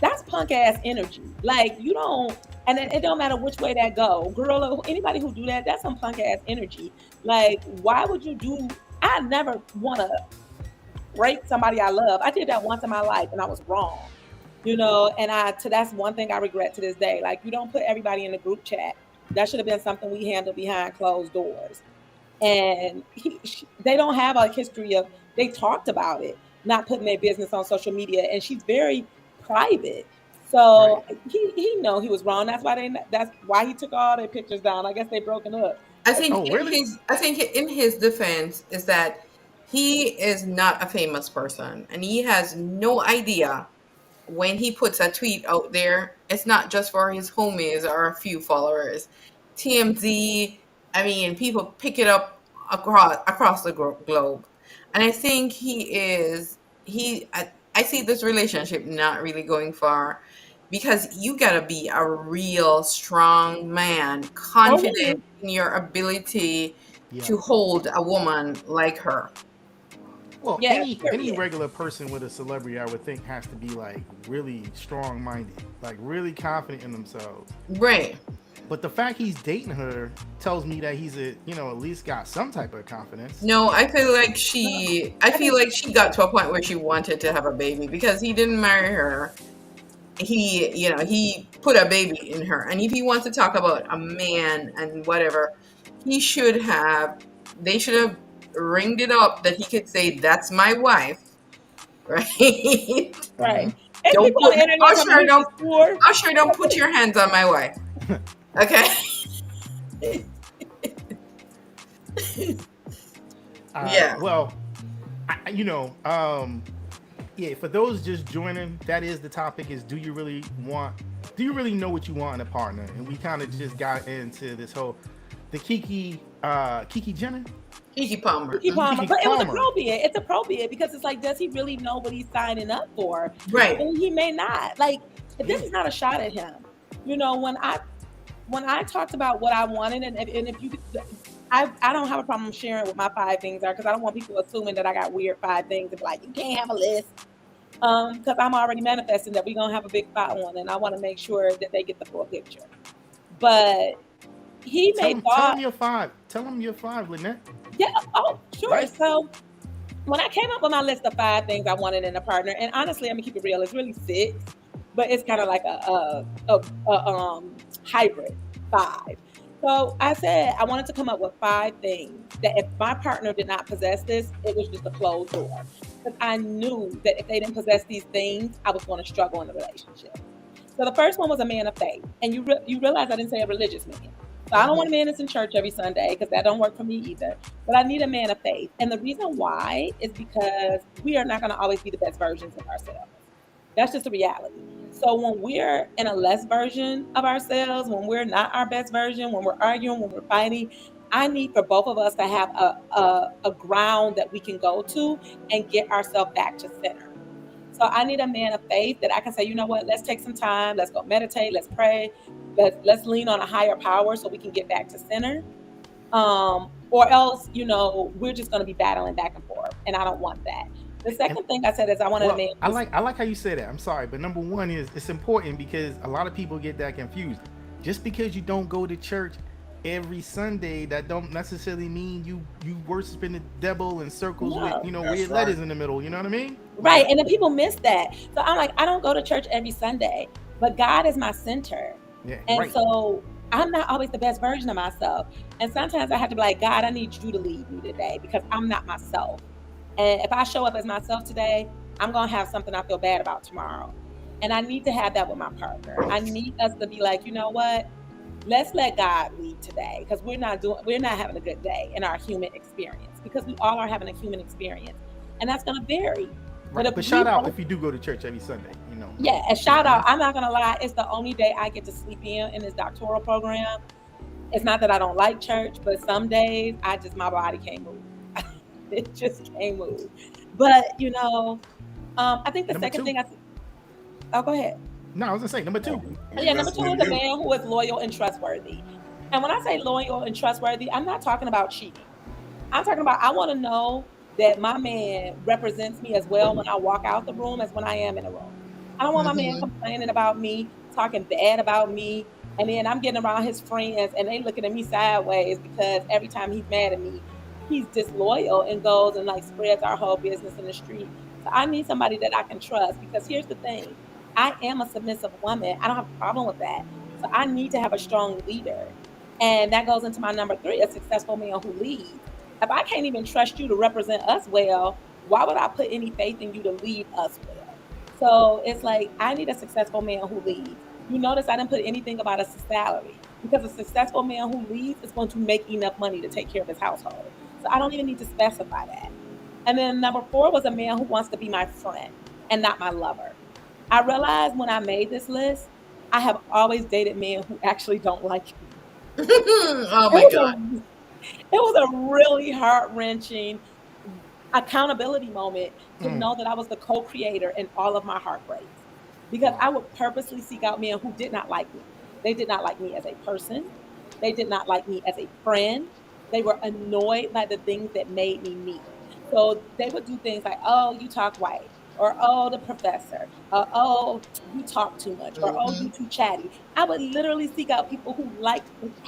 Speaker 3: that's punk ass energy. Like you don't, and it don't matter which way that go, girl or anybody who do that, that's some punk ass energy. Like, why would you do? I never want to break somebody I love. I did that once in my life, and I was wrong. You know, and that's one thing I regret to this day. Like, you don't put everybody in the group chat. That should have been something we handled behind closed doors. And they don't have a history of, they talked about it not putting their business on social media, and she's very private.
Speaker 1: Right.
Speaker 3: So he know he was wrong. That's why he took all their pictures down. I guess they broken up.
Speaker 1: Oh, really?
Speaker 2: I think in his defense is that he is not a famous person and he has no idea when he puts a tweet out there, it's not just for his homies or a few followers. TMZ, I mean, people pick it up across the globe, and I think I see this relationship not really going far because you gotta be a real strong man,
Speaker 3: Oh,
Speaker 2: confident
Speaker 3: really?
Speaker 2: in your ability
Speaker 1: Yeah.
Speaker 2: to hold a woman like her.
Speaker 1: Well,
Speaker 3: Yes,
Speaker 1: any
Speaker 3: period.
Speaker 1: regular person with a celebrity, I would think, has to be like really strong minded, like really confident in themselves.
Speaker 2: Right.
Speaker 1: But the fact he's dating her tells me that he's at least got some type of confidence.
Speaker 2: No,
Speaker 3: No,
Speaker 2: I
Speaker 3: I
Speaker 2: feel
Speaker 3: think
Speaker 2: like she got to a point where she wanted to have a baby because he didn't marry her. He put a baby in her. And if he wants to talk about a man and whatever, he should have, they should have ringed it up that he could say, that's my wife, right?
Speaker 1: Hmm.
Speaker 3: right. There's
Speaker 2: Don't
Speaker 3: people on
Speaker 2: put,
Speaker 3: the internet talking about
Speaker 2: Usher,
Speaker 3: he's
Speaker 2: don't,
Speaker 3: just poor.
Speaker 2: Usher, don't put your hands on my wife. Okay?
Speaker 1: All right.
Speaker 2: Yeah.
Speaker 1: Well, yeah. For those just joining, that is the topic: is do you really know what you want in a partner? And we kind of just got into this whole the Kiki Jenner,
Speaker 2: Kiki Palmer.
Speaker 3: Keke Palmer,
Speaker 1: Kiki
Speaker 3: but it was
Speaker 1: Palmer.
Speaker 3: appropriate. It's appropriate because it's like, does he really know what he's signing up for?
Speaker 2: Right.
Speaker 3: And he may not. Like, this
Speaker 1: Yeah.
Speaker 3: is not a shot at him. You know, when I talked about what I wanted, and if you I don't have a problem sharing what my 5 things are because I don't want people assuming that I got weird 5 things and be like, you can't have a list. Because I'm already manifesting that we're gonna have a big fat one, and I want to make sure that they get the full picture. But he
Speaker 1: Tell
Speaker 3: may
Speaker 1: them, tell
Speaker 3: thought,
Speaker 1: them your five. Tell them your five, Lynnette.
Speaker 3: yeah, oh, sure.
Speaker 1: Right?
Speaker 3: So when I came up with my list of 5 things I wanted in a partner, and honestly, I'm gonna keep it real, it's really 6, but it's kind of like a hybrid 5. So I said I wanted to come up with 5 things that if my partner did not possess this, it was just a closed door. Because I knew that if they didn't possess these things, I was going to struggle in the relationship. So the first one was a man of faith, and you realize I didn't say a religious man. So I don't want a man that's in church every Sunday because that don't work for me either. But I need a man of faith, and the reason why is because we are not going to always be the best versions of ourselves. That's just a reality. So when we're in a less version of ourselves, when we're not our best version, when we're arguing, when we're fighting, I need for both of us to have a ground that we can go to and get ourselves back to center. So I need a man of faith that I can say, you know what, let's take some time, let's go meditate, let's pray, let's lean on a higher power so we can get back to center. Or else, we're just gonna be battling back and forth. And I don't want that. The
Speaker 1: And
Speaker 3: second thing I said is I wanted a
Speaker 1: well,
Speaker 3: man
Speaker 1: I
Speaker 3: who's
Speaker 1: like I like how you say that. I'm sorry, but number one is it's important because a lot of people get that confused. Just because you don't go to church every Sunday, that don't necessarily mean you worshiping the devil in circles with
Speaker 3: no.
Speaker 1: weird
Speaker 4: That's right.
Speaker 1: letters in the middle. You know what I mean?
Speaker 3: Right. And then people miss that. So I'm like, I don't go to church every Sunday, but God is my center.
Speaker 1: Yeah,
Speaker 3: And
Speaker 1: right.
Speaker 3: so I'm not always the best version of myself. And sometimes I have to be like, God, I need you to lead me today because I'm not myself. And if I show up as myself today, I'm going to have something I feel bad about tomorrow. And I need to have that with my partner. I need us to be like, you know what? Let's let God lead today because we're not having a good day in our human experience because we all are having a human experience. And that's going to vary. But
Speaker 1: Right.
Speaker 3: if
Speaker 1: But
Speaker 3: we
Speaker 1: shout out
Speaker 3: both
Speaker 1: if you do go to church every Sunday.
Speaker 3: yeah, and
Speaker 1: You know what
Speaker 3: shout
Speaker 1: I
Speaker 3: out.
Speaker 1: mean?
Speaker 3: I'm not gonna lie, it's the only day I get to sleep in this doctoral program. It's not that I don't like church, but some days my body can't move. It just can't move. But I think the
Speaker 1: Number
Speaker 3: second
Speaker 1: two.
Speaker 3: thing oh, go ahead.
Speaker 1: No, I was gonna say number two.
Speaker 3: Yeah,
Speaker 4: We
Speaker 3: number two
Speaker 4: listening
Speaker 3: is
Speaker 4: to
Speaker 3: a
Speaker 4: you.
Speaker 3: man who is loyal and trustworthy. And when I say loyal and trustworthy, I'm not talking about cheating. I'm talking about I want to know that my man represents me as well when I walk out the room as when I am in the room. I don't want my man
Speaker 2: Mm-hmm.
Speaker 3: complaining about me, talking bad about me, and then I'm getting around his friends and they looking at me sideways because every time he's mad at me, he's disloyal and goes and like spreads our whole business in the street. So I need somebody that I can trust because here's the thing. I am a submissive woman. I don't have a problem with that. So I need to have a strong leader. And that goes into my number 3, a successful man who leads. If I can't even trust you to represent us well, why would I put any faith in you to lead us well? So it's like I need a successful man who leads. You notice I didn't put anything about a salary because a successful man who leads is going to make enough money to take care of his household. So I don't even need to specify that. And then number 4 was a man who wants to be my friend and not my lover. I realized when I made this list, I have always dated men who actually don't like me.
Speaker 2: Oh
Speaker 3: It
Speaker 2: my
Speaker 3: was
Speaker 2: God.
Speaker 3: a really heart wrenching accountability moment to
Speaker 1: Mm.
Speaker 3: know that I was the co-creator in all of my heartbreaks because I
Speaker 1: Wow.
Speaker 3: would purposely seek out men who did not like me. They did not like me as a person. They did not like me as a friend. They were annoyed by the things that made me me. So they would do things like, oh, you talk white, or oh, the professor, or oh, you talk too much, or oh,
Speaker 2: Mm-hmm.
Speaker 3: you too chatty. I would literally seek out people who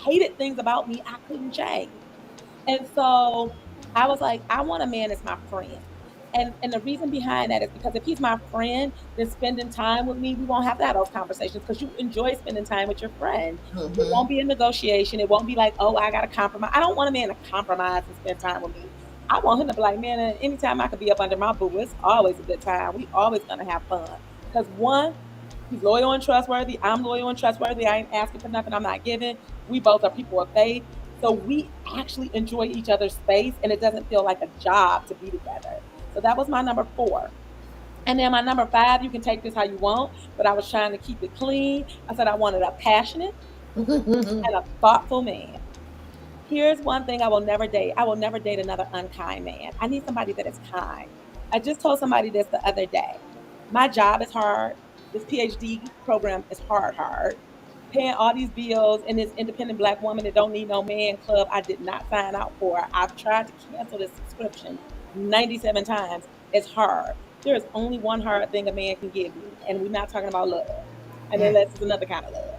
Speaker 3: hated things about me I couldn't change. And so I was like, I want a man that's my friend. And the reason behind that is because if he's my friend, then spending time with me, we won't have to have those conversations because you enjoy spending time with your friend. It
Speaker 2: Mm-hmm.
Speaker 3: won't be a negotiation. It won't be like, oh, I got to compromise. I don't want a man to compromise and spend time with me. I want him to be like, man, anytime I could be up under my boo, it's always a good time. We always gonna have fun. Because one, he's loyal and trustworthy. I'm loyal and trustworthy. I ain't asking for nothing I'm not giving. We both are people of faith. So we actually enjoy each other's space and it doesn't feel like a job to be together. So that was my number 4. And then my number 5, you can take this how you want, but I was trying to keep it clean. I said I wanted a passionate and a thoughtful man. Here's one thing I will never date. I will never date another unkind man. I need somebody that is kind. I just told somebody this the other day. My job is hard. This PhD program is hard. paying all these bills in this independent Black woman that don't need no man club I did not sign out for. I've tried to cancel this subscription 97 times. It's hard. There is only one hard thing a man can give me, and we're not talking about love. And
Speaker 1: Mm.
Speaker 3: unless it's another kind of love.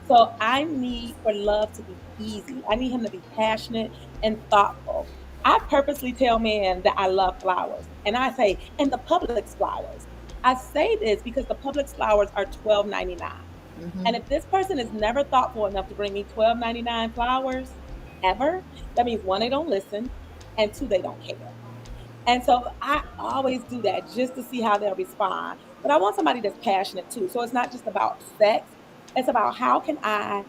Speaker 3: So I need for love to be easy. I need him to be passionate and thoughtful. I purposely tell men that I love flowers. And I say, and the Publix flowers. I say this because the Publix flowers are $12.99. And if this person is never thoughtful enough to bring me $12.99 flowers ever, that means one, they don't listen, and two, they don't care. And so I always do that just to see how they'll respond. But I want somebody that's passionate too. So it's not just about sex. It's about how can I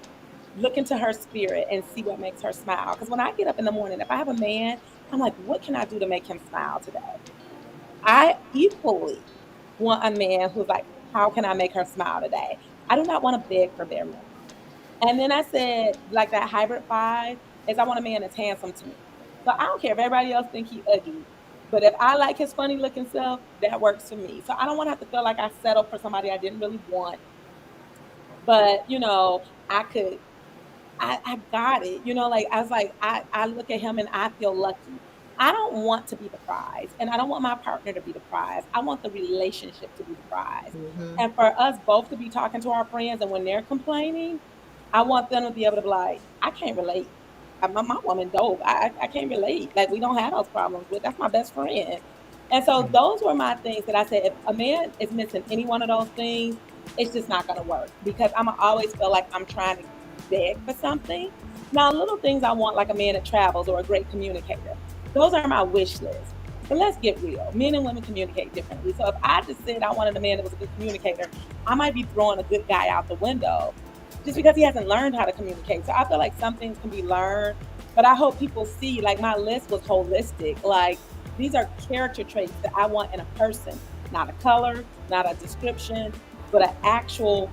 Speaker 3: look into her spirit and see what makes her smile. Because when I get up in the morning, if I have a man, I'm like, what can I do to make him smile today? I equally want a man who's like, how can I make her smile today? I do not want to beg for their money. And then I said, like that hybrid five is I want a man that's handsome to me. So I don't care if everybody else think he ugly. But if I like his funny looking self, that works for me. So I don't want to have to feel like I settled for somebody I didn't really want. But I could I got it. Like I was like, I look at him and I feel lucky. I don't want to be the prize, and I don't want my partner to be the prize. I want the relationship to be the prize.
Speaker 2: Mm-hmm.
Speaker 3: And for us both to be talking to our friends, and when they're complaining, I want them to be able to be like, I can't relate. My woman dope. I can't relate. Like we don't have those problems with. That's my best friend. And so
Speaker 1: Mm.
Speaker 3: those were my things that I said. If a man is missing any one of those things, it's just not going to work because I'm going to always feel like I'm trying to beg for something. Now, little things I want, like a man that travels or a great communicator, those are my wish list. But let's get real. Men and women communicate differently. So if I just said I wanted a man that was a good communicator, I might be throwing a good guy out the window just because he hasn't learned how to communicate. So I feel like some things can be learned, but I hope people see like my list was holistic. Like these are character traits that I want in a person, not a color, not a description, but an actual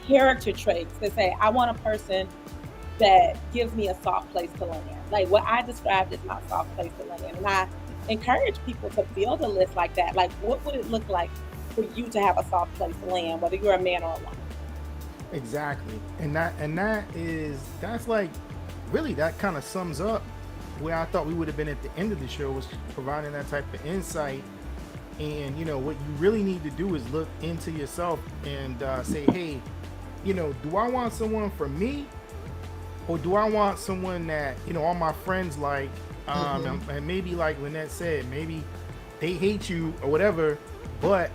Speaker 3: character traits that say, I want a person that gives me a soft place to land. Like what I described as my soft place to land. And I encourage people to build a list like that. Like what would it look like for you to have a soft place to land, whether you're a man or a woman?
Speaker 1: Exactly. That's like really that kind of sums up where I thought we would have been at the end of the show, was providing that type of insight. And what you really need to do is look into yourself and say, hey, do I want someone for me, or do I want someone that all my friends like, and maybe like Lynnette said, maybe they hate you or whatever, but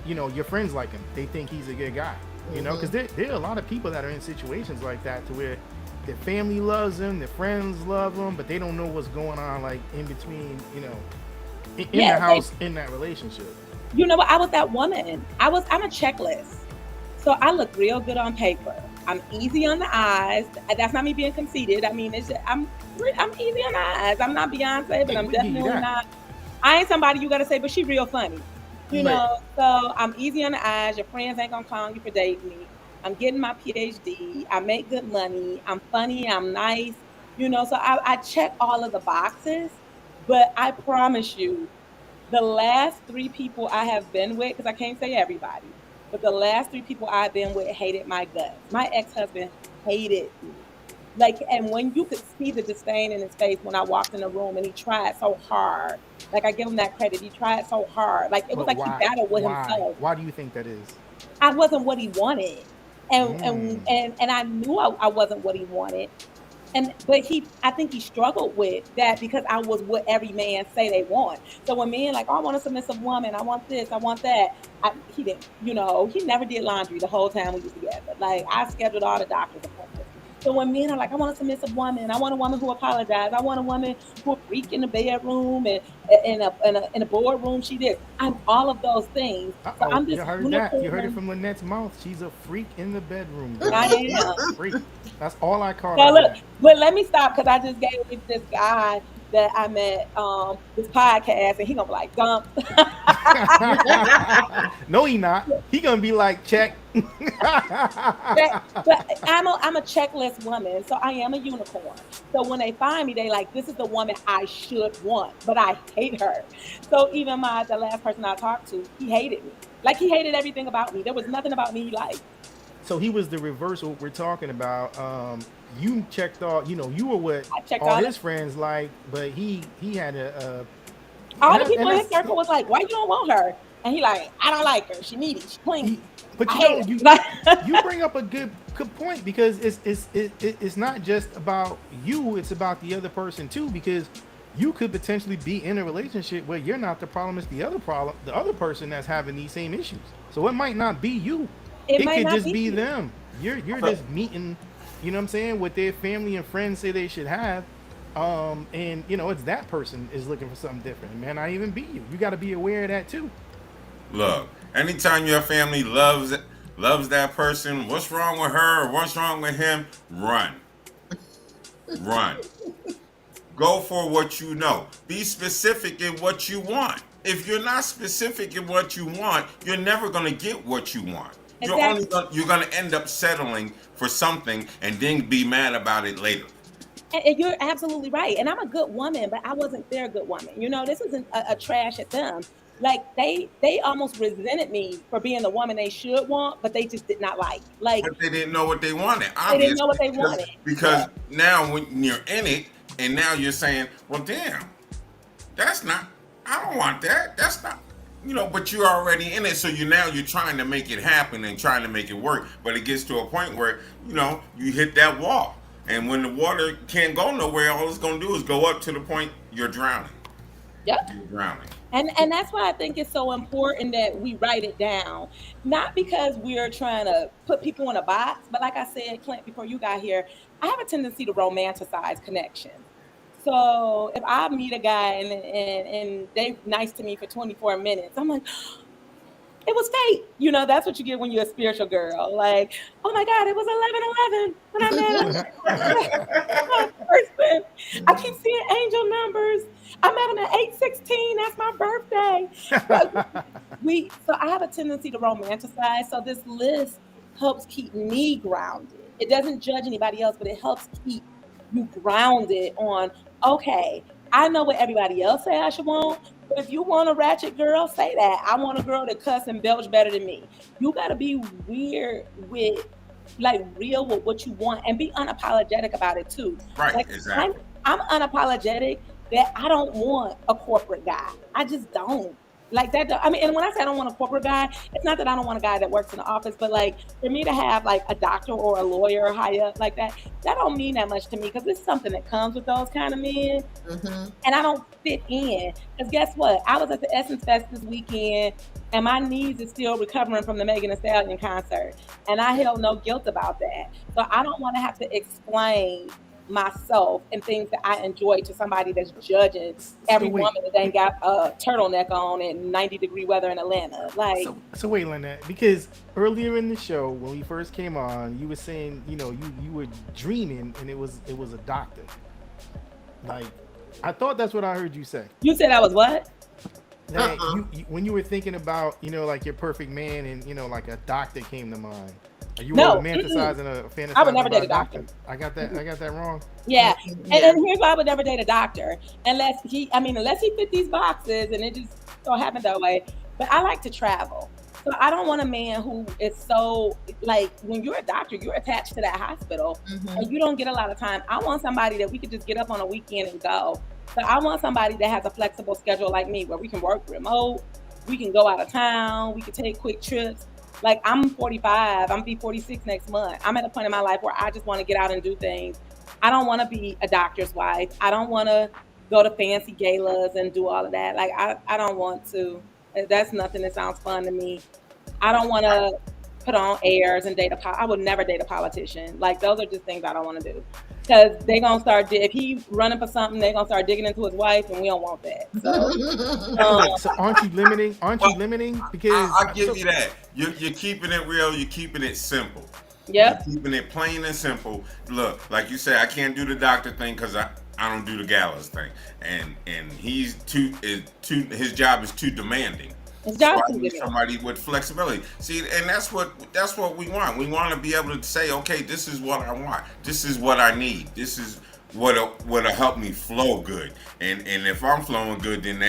Speaker 1: your friends like him, they think he's a good guy, because there are a lot of people that are in situations like that to where their family loves them, their friends love them, but they don't know what's going on like in between, in the house, in that relationship.
Speaker 3: You know what? I was that woman. I'm a checklist. So I look real good on paper. I'm easy on the eyes. That's not me being conceited. I mean, I'm easy on the eyes. I'm not Beyonce, but I'm definitely not. I ain't somebody you gotta say, but she real funny. So I'm easy on the eyes. Your friends ain't gonna clown you for dating me. I'm getting my PhD. I make good money. I'm funny. I'm nice. So I check all of the boxes. But I promise you, the last three people I have been with, because I can't say everybody, but the last three people I've been with hated my guts. My ex-husband hated me. Like, and when you could see the disdain in his face when I walked in the room, and he tried so hard. Like, I give him that credit. He tried so hard. Like, it was like he battled with himself.
Speaker 1: Why do you think that is?
Speaker 3: I wasn't what he wanted. And I knew I wasn't what he wanted. But I think he struggled with that because I was what every man say they want. So when men like, oh, I want a submissive woman, I want this, I want that. He didn't, he never did laundry the whole time we was together. Like I scheduled all the doctor's appointments. So when men are like, I want a submissive woman, I want a woman who apologizes, I want a woman who a freak in the bedroom and in a boardroom, she did. I'm all of those things. So I'm just
Speaker 1: you heard that. You heard it from Lynnette's mouth. She's a freak in the bedroom.
Speaker 3: I am.
Speaker 1: Freak. That's all I call
Speaker 3: her.
Speaker 1: Look,
Speaker 3: but let me stop because I just gave this guy that I met this podcast, and he gonna be like, dump.
Speaker 1: No, he not. He gonna be like, check.
Speaker 3: But I'm a checklist woman, so I am a unicorn. So when they find me, they like, this is the woman I should want, but I hate her. So even the last person I talked to, he hated me. Like he hated everything about me. There was nothing about me he liked.
Speaker 1: So he was the reverse of what we're talking about. You checked all, you were what
Speaker 3: I checked
Speaker 1: all
Speaker 3: all
Speaker 1: his friends like, but he had
Speaker 3: all
Speaker 1: and
Speaker 3: the people in his
Speaker 1: that's
Speaker 3: circle was like, "Why you don't want her?" And he like, "I don't like her. She needy. She clingy.
Speaker 1: but
Speaker 3: I hate her."
Speaker 1: you bring up a good point because it's not just about you, it's about the other person too, because you could potentially be in a relationship where you're not the problem, it's the other person that's having these same issues. So it might not be you,
Speaker 3: It
Speaker 1: it
Speaker 3: might
Speaker 1: could
Speaker 3: not
Speaker 1: just
Speaker 3: be
Speaker 1: be
Speaker 3: you.
Speaker 1: them. You're just meeting, what I'm saying, what their family and friends say they should have. And it's that person is looking for something different. It may not even be you. You got to be aware of that too.
Speaker 4: Look, anytime your family loves that person, what's wrong with her or what's wrong with him? Run, run. Go for what you know. Be specific in what you want. If you're not specific in what you want, you're never going to get what you want.
Speaker 3: Exactly.
Speaker 4: You're going to end up settling for something and then be mad about it later.
Speaker 3: And you're absolutely right. And I'm a good woman, but I wasn't their good woman. This isn't a trash at them. Like they almost resented me for being the woman they should want, but they just did not like. Like
Speaker 4: But they didn't know what they wanted,
Speaker 3: they didn't know what
Speaker 4: obviously,
Speaker 3: they
Speaker 4: because
Speaker 3: wanted. Yeah.
Speaker 4: because now when you're in it, and now you're saying, "Well, damn, that's not. I don't want that. That's not." But you're already in it, so you're trying to make it happen and trying to make it work. But it gets to a point where you hit that wall, and when the water can't go nowhere, all it's gonna do is go up to the point you're drowning.
Speaker 3: Yep.
Speaker 4: You're drowning.
Speaker 3: And that's why I think it's so important that we write it down. Not because we're trying to put people in a box, but like I said, Clint, before you got here, I have a tendency to romanticize connections. So if I meet a guy and they nice to me for 24 minutes, I'm like, it was fate. That's what you get when you're a spiritual girl. Like, oh my God, it was 11:11 when I met him. Person. I keep seeing angel numbers. I met him at 8:16. That's my birthday. So I have a tendency to romanticize. So this list helps keep me grounded. It doesn't judge anybody else, but it helps keep you grounded on, okay, I know what everybody else say I should want, but if you want a ratchet girl, say that. I want a girl that cuss and belch better than me. You got to be weird with, like, real with what you want and be unapologetic about it too.
Speaker 4: Right.
Speaker 3: Like,
Speaker 4: Exactly.
Speaker 3: I'm unapologetic that I don't want a corporate guy. I just don't. Like that. I mean, and when I say I don't want a corporate guy, it's not that I don't want a guy that works in the office, but like for me to have like a doctor or a lawyer high up like that don't mean that much to me because it's something that comes with those kind of men,
Speaker 2: Mm-hmm.
Speaker 3: and I don't fit in. Because guess what? I was at the Essence Fest this weekend, and my knees is still recovering from the Megan Thee Stallion concert, and I held no guilt about that. So I don't want to have to explain myself and things that I enjoy to somebody that's judging
Speaker 1: So
Speaker 3: every
Speaker 1: wait,
Speaker 3: woman that ain't got a turtleneck on in 90-degree weather in Atlanta. Like,
Speaker 1: so wait, Lynette, because earlier in the show when we first came on, you were saying, you were dreaming and it was a doctor. Like, I thought that's what I heard you say.
Speaker 3: you said I was what?
Speaker 1: That when you were thinking about, like your perfect man and like a doctor came to mind. Are you
Speaker 3: No,
Speaker 1: romanticizing a fantasizing
Speaker 3: I would never
Speaker 1: about
Speaker 3: date a doctor.
Speaker 1: I got that wrong.
Speaker 3: Yeah.
Speaker 2: Yeah.
Speaker 3: And here's why I would never date a doctor unless he fit these boxes and it just so happened that way. But I like to travel. So I don't want a man who is so like when you're a doctor, you're attached to that hospital
Speaker 2: Mm-hmm.
Speaker 3: and you don't get a lot of time. I want somebody that we could just get up on a weekend and go. So I want somebody that has a flexible schedule like me where we can work remote, we can go out of town, we can take quick trips. Like I'm 45, I'm gonna be 46 next month. I'm at a point in my life where I just want to get out and do things. I don't want to be a doctor's wife. I don't want to go to fancy galas and do all of that. Like I don't want to. That's nothing that sounds fun to me. I don't want to put on airs and date I would never date a politician. Like those are just things I don't want to do. Because they're gonna start if he running for something, they're gonna start digging into his wife, and we don't want that. So
Speaker 1: So aren't you limiting? Aren't you limiting? Because
Speaker 4: I'll give you that. You're keeping it real. You're keeping it simple.
Speaker 3: yep.
Speaker 4: You're keeping it plain and simple. Look, like you said, I can't do the doctor thing because I don't do the galas thing, and he's his job is too demanding.
Speaker 3: His
Speaker 4: So
Speaker 3: job
Speaker 4: I
Speaker 3: too
Speaker 4: need
Speaker 3: big.
Speaker 4: somebody with flexibility. See, and that's what we want. We want to be able to say, okay, this is what I want. This is what I need. This is what'll help me flow good. And if I'm flowing good, then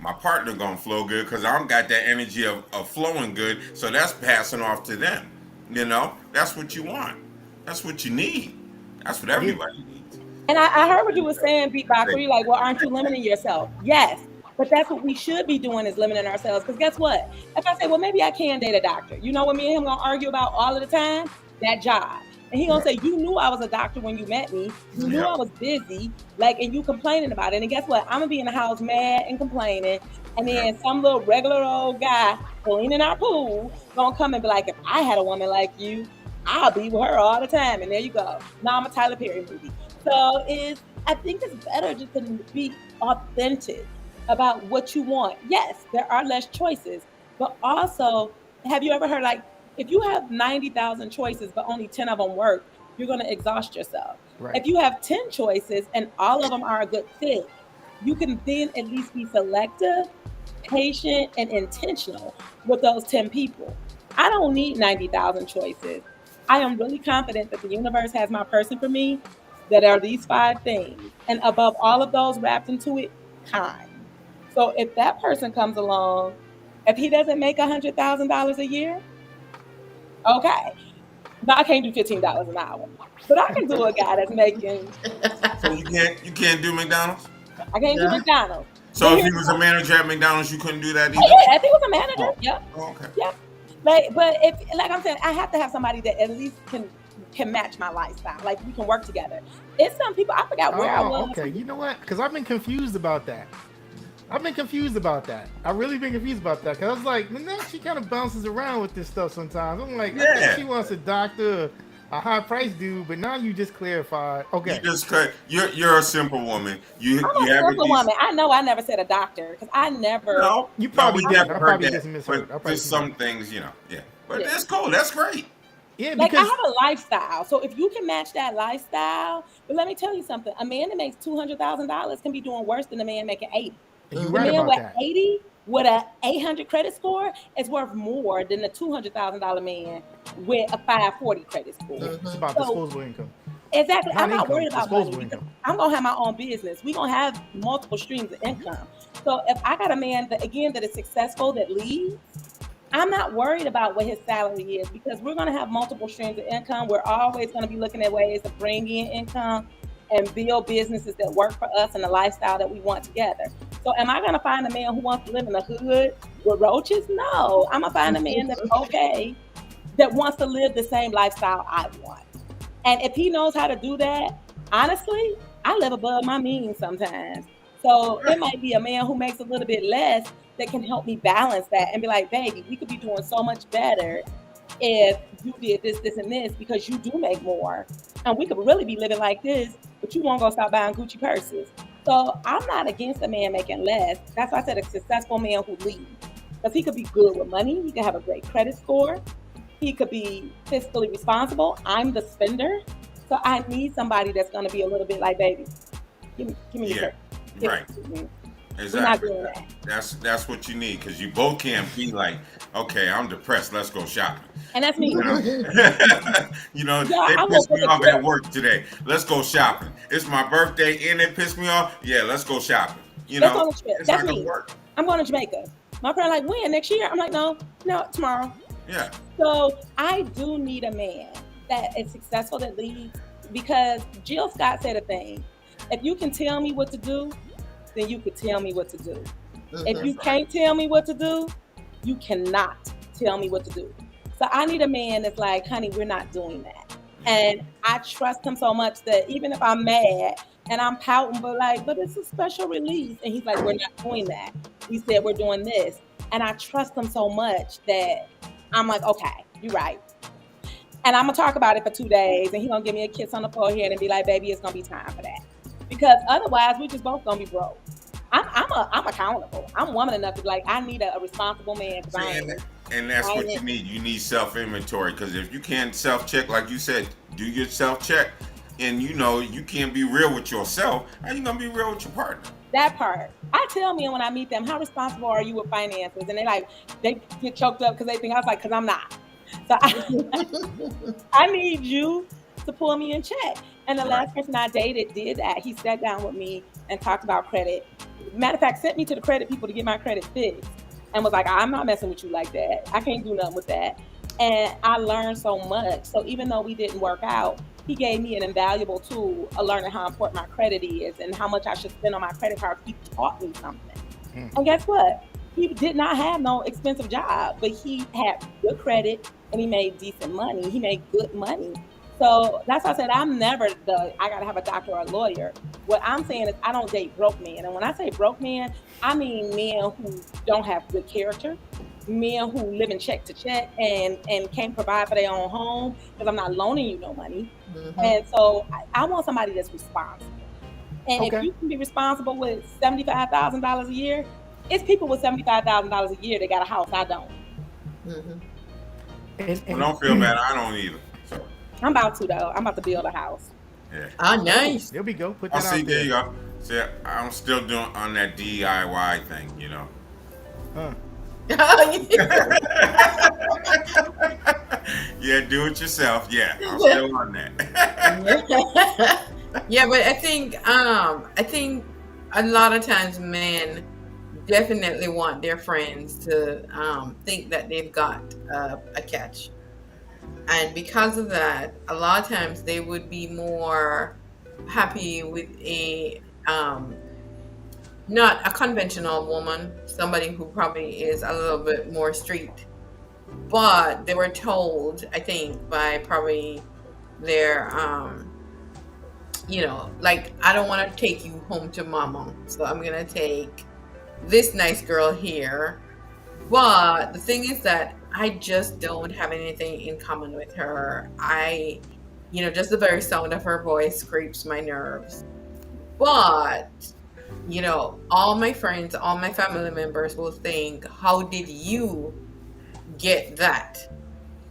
Speaker 4: my partner gonna flow good because I've got that energy of flowing good. So that's passing off to them. You know, that's what you want. That's what you need. That's what everybody needs.
Speaker 3: And I heard what you were saying, Beatbox, where you're like, well, aren't you limiting yourself? Yes. But that's what we should be doing is limiting ourselves. Because guess what? If I say, well, maybe I can date a doctor. You know what me and him gonna argue about all of the time? That job. And he gonna say, you knew I was a doctor when you met me. You knew I was busy. Like, and you complaining about it. And guess what? I'm gonna be in the house mad and complaining. And then some little regular old guy cleaning our pool gonna come and be like, if I had a woman like you, I'll be with her all the time. And there you go. Now I'm a Tyler Perry movie. So I think it's better just to be authentic about what you want. Yes, there are less choices, but also, have you ever heard, like, if you have 90,000 choices, but only 10 of them work, you're going to exhaust yourself.
Speaker 1: Right.
Speaker 3: If you have 10 choices and all of them are a good fit, you can then at least be selective, patient, and intentional with those 10 people. I don't need 90,000 choices. I am really confident that the universe has my person for me, that are these 5 things. And above all of those wrapped into it, time. So if that person comes along, if he doesn't make $100,000 a year, okay. Now I can't do $15 an hour, but I can do a guy that's making.
Speaker 4: So you can't do McDonald's?
Speaker 3: I can't do McDonald's.
Speaker 4: So if he was a manager at McDonald's, you couldn't do that either?
Speaker 3: Yeah, if he was a manager,
Speaker 4: Oh.
Speaker 3: yep.
Speaker 4: Oh, okay.
Speaker 3: Yep. But if, like I'm saying, I have to have somebody that at least can match my lifestyle. Like, we can work together. It's some people, I forgot where I was.
Speaker 1: Okay, you know what? Because I've been confused about that. I've really been confused about that. Because I was like, Lynnette, she kind of bounces around with this stuff sometimes. I'm like, I think she wants a doctor, a high price dude, but now you just clarified. Okay.
Speaker 4: You're a simple woman.
Speaker 3: I'm a simple woman. I know I never said a doctor because I never.
Speaker 4: No,
Speaker 1: you probably
Speaker 4: never heard
Speaker 1: just
Speaker 4: that.
Speaker 1: misheard.
Speaker 4: But just some things, yeah. But that's cool. That's great.
Speaker 1: Yeah,
Speaker 3: like, I have a lifestyle. So if you can match that lifestyle, but let me tell you something. A man that makes $200,000 can be doing worse than a man making 80.
Speaker 1: You're
Speaker 3: The
Speaker 1: right
Speaker 3: man
Speaker 1: about
Speaker 3: with
Speaker 1: that.
Speaker 3: 80 with a 800 credit score is worth more than the $200,000 man with a 540 credit score.
Speaker 1: It's about disposable income.
Speaker 3: Exactly. I'm not
Speaker 1: income,
Speaker 3: worried about
Speaker 1: disposable
Speaker 3: money because
Speaker 1: income.
Speaker 3: I'm gonna have my own business. We're gonna have multiple streams of income. So if I got a man that is successful, that leads, I'm not worried about what his salary is because we're gonna have multiple streams of income. We're always gonna be looking at ways to bring in income and build businesses that work for us and the lifestyle that we want together. So am I gonna find a man who wants to live in the hood with roaches? No, I'm gonna find a man that's okay, that wants to live the same lifestyle I want. And if he knows how to do that, honestly, I live above my means sometimes. So it might be a man who makes a little bit less that can help me balance that and be like, baby, we could be doing so much better if you did this, this, and this, because you do make more. And we could really be living like this, but you won't go stop buying Gucci purses. So I'm not against a man making less. That's why I said a successful man who leads. Because he could be good with money. He could have a great credit score. He could be fiscally responsible. I'm the spender. So I need somebody that's going to be a little bit like, baby, give me your
Speaker 4: Right. Exactly. That's what you need, because you both can't be like, okay, I'm depressed, let's go shopping.
Speaker 3: And that's me.
Speaker 4: You know, they pissed me off at work today. Let's go shopping. It's my birthday and they pissed me off. Yeah, let's go shopping. It's
Speaker 3: that's
Speaker 4: not
Speaker 3: me.
Speaker 4: gonna work.
Speaker 3: I'm going to Jamaica. My friend like, when? Next year? I'm like, no, tomorrow.
Speaker 4: Yeah.
Speaker 3: So I do need a man that is successful, that leads, because Jill Scott said a thing. If you can tell me what to do, then you could tell me what to do. If you can't tell me what to do, you cannot tell me what to do. So I need a man that's like, honey, we're not doing that. And I trust him so much that even if I'm mad and I'm pouting, but it's a special release. And he's like, we're not doing that. He said, we're doing this. And I trust him so much that I'm like, okay, you're right. And I'm gonna talk about it for 2 days, and he's gonna give me a kiss on the forehead and be like, baby, it's gonna be time for that. Because otherwise we just both gonna be broke. I'm accountable. I'm woman enough to be like, I need a responsible man.
Speaker 4: And that's what you need. You need self-inventory, because if you can't self-check, like you said, do your self-check, and you can't be real with yourself, how you gonna be real with your partner?
Speaker 3: That part. I tell men when I meet them, how responsible are you with finances? And they get choked up because they think, I was like, because I'm not. So I need you to pull me in check. And the last person I dated did that. He sat down with me and talked about credit. Matter of fact, sent me to the credit people to get my credit fixed. And was like, I'm not messing with you like that. I can't do nothing with that. And I learned so much. So even though we didn't work out, he gave me an invaluable tool of learning how important my credit is and how much I should spend on my credit card. He taught me something. And guess what? He did not have no expensive job, but he had good credit and he made decent money. He made good money. So that's why I said I'm never I gotta have a doctor or a lawyer. What I'm saying is I don't date broke men. And when I say broke men, I mean men who don't have good character, men who live in check to check and can't provide for their own home because I'm not loaning you no money. And so I want somebody that's responsible. And if
Speaker 1: Okay.
Speaker 3: you can be responsible with $75,000 a year, it's people with $75,000 a year that got a house. I don't.
Speaker 4: Well, don't feel bad. I don't either. So
Speaker 3: I'm about to though. I'm about to build a house.
Speaker 4: yeah.
Speaker 2: Ah, nice.
Speaker 1: There we go. Put
Speaker 4: Oh,
Speaker 1: that
Speaker 4: see,
Speaker 1: out
Speaker 4: there
Speaker 1: there.
Speaker 4: you go. See, I'm still doing on that DIY thing,
Speaker 1: Huh.
Speaker 4: Yeah, do it yourself. Yeah, I'm still on that.
Speaker 2: Yeah, but I think a lot of times men definitely want their friends to think that they've got a catch, and because of that, a lot of times they would be more happy with a not a conventional woman, somebody who probably is a little bit more street, but they were told, I think, by probably their like, I don't want to take you home to mama, so I'm gonna take this nice girl here. But the thing is that I just don't have anything in common with her. Just the very sound of her voice scrapes my nerves. But, all my friends, all my family members will think, how did you get that?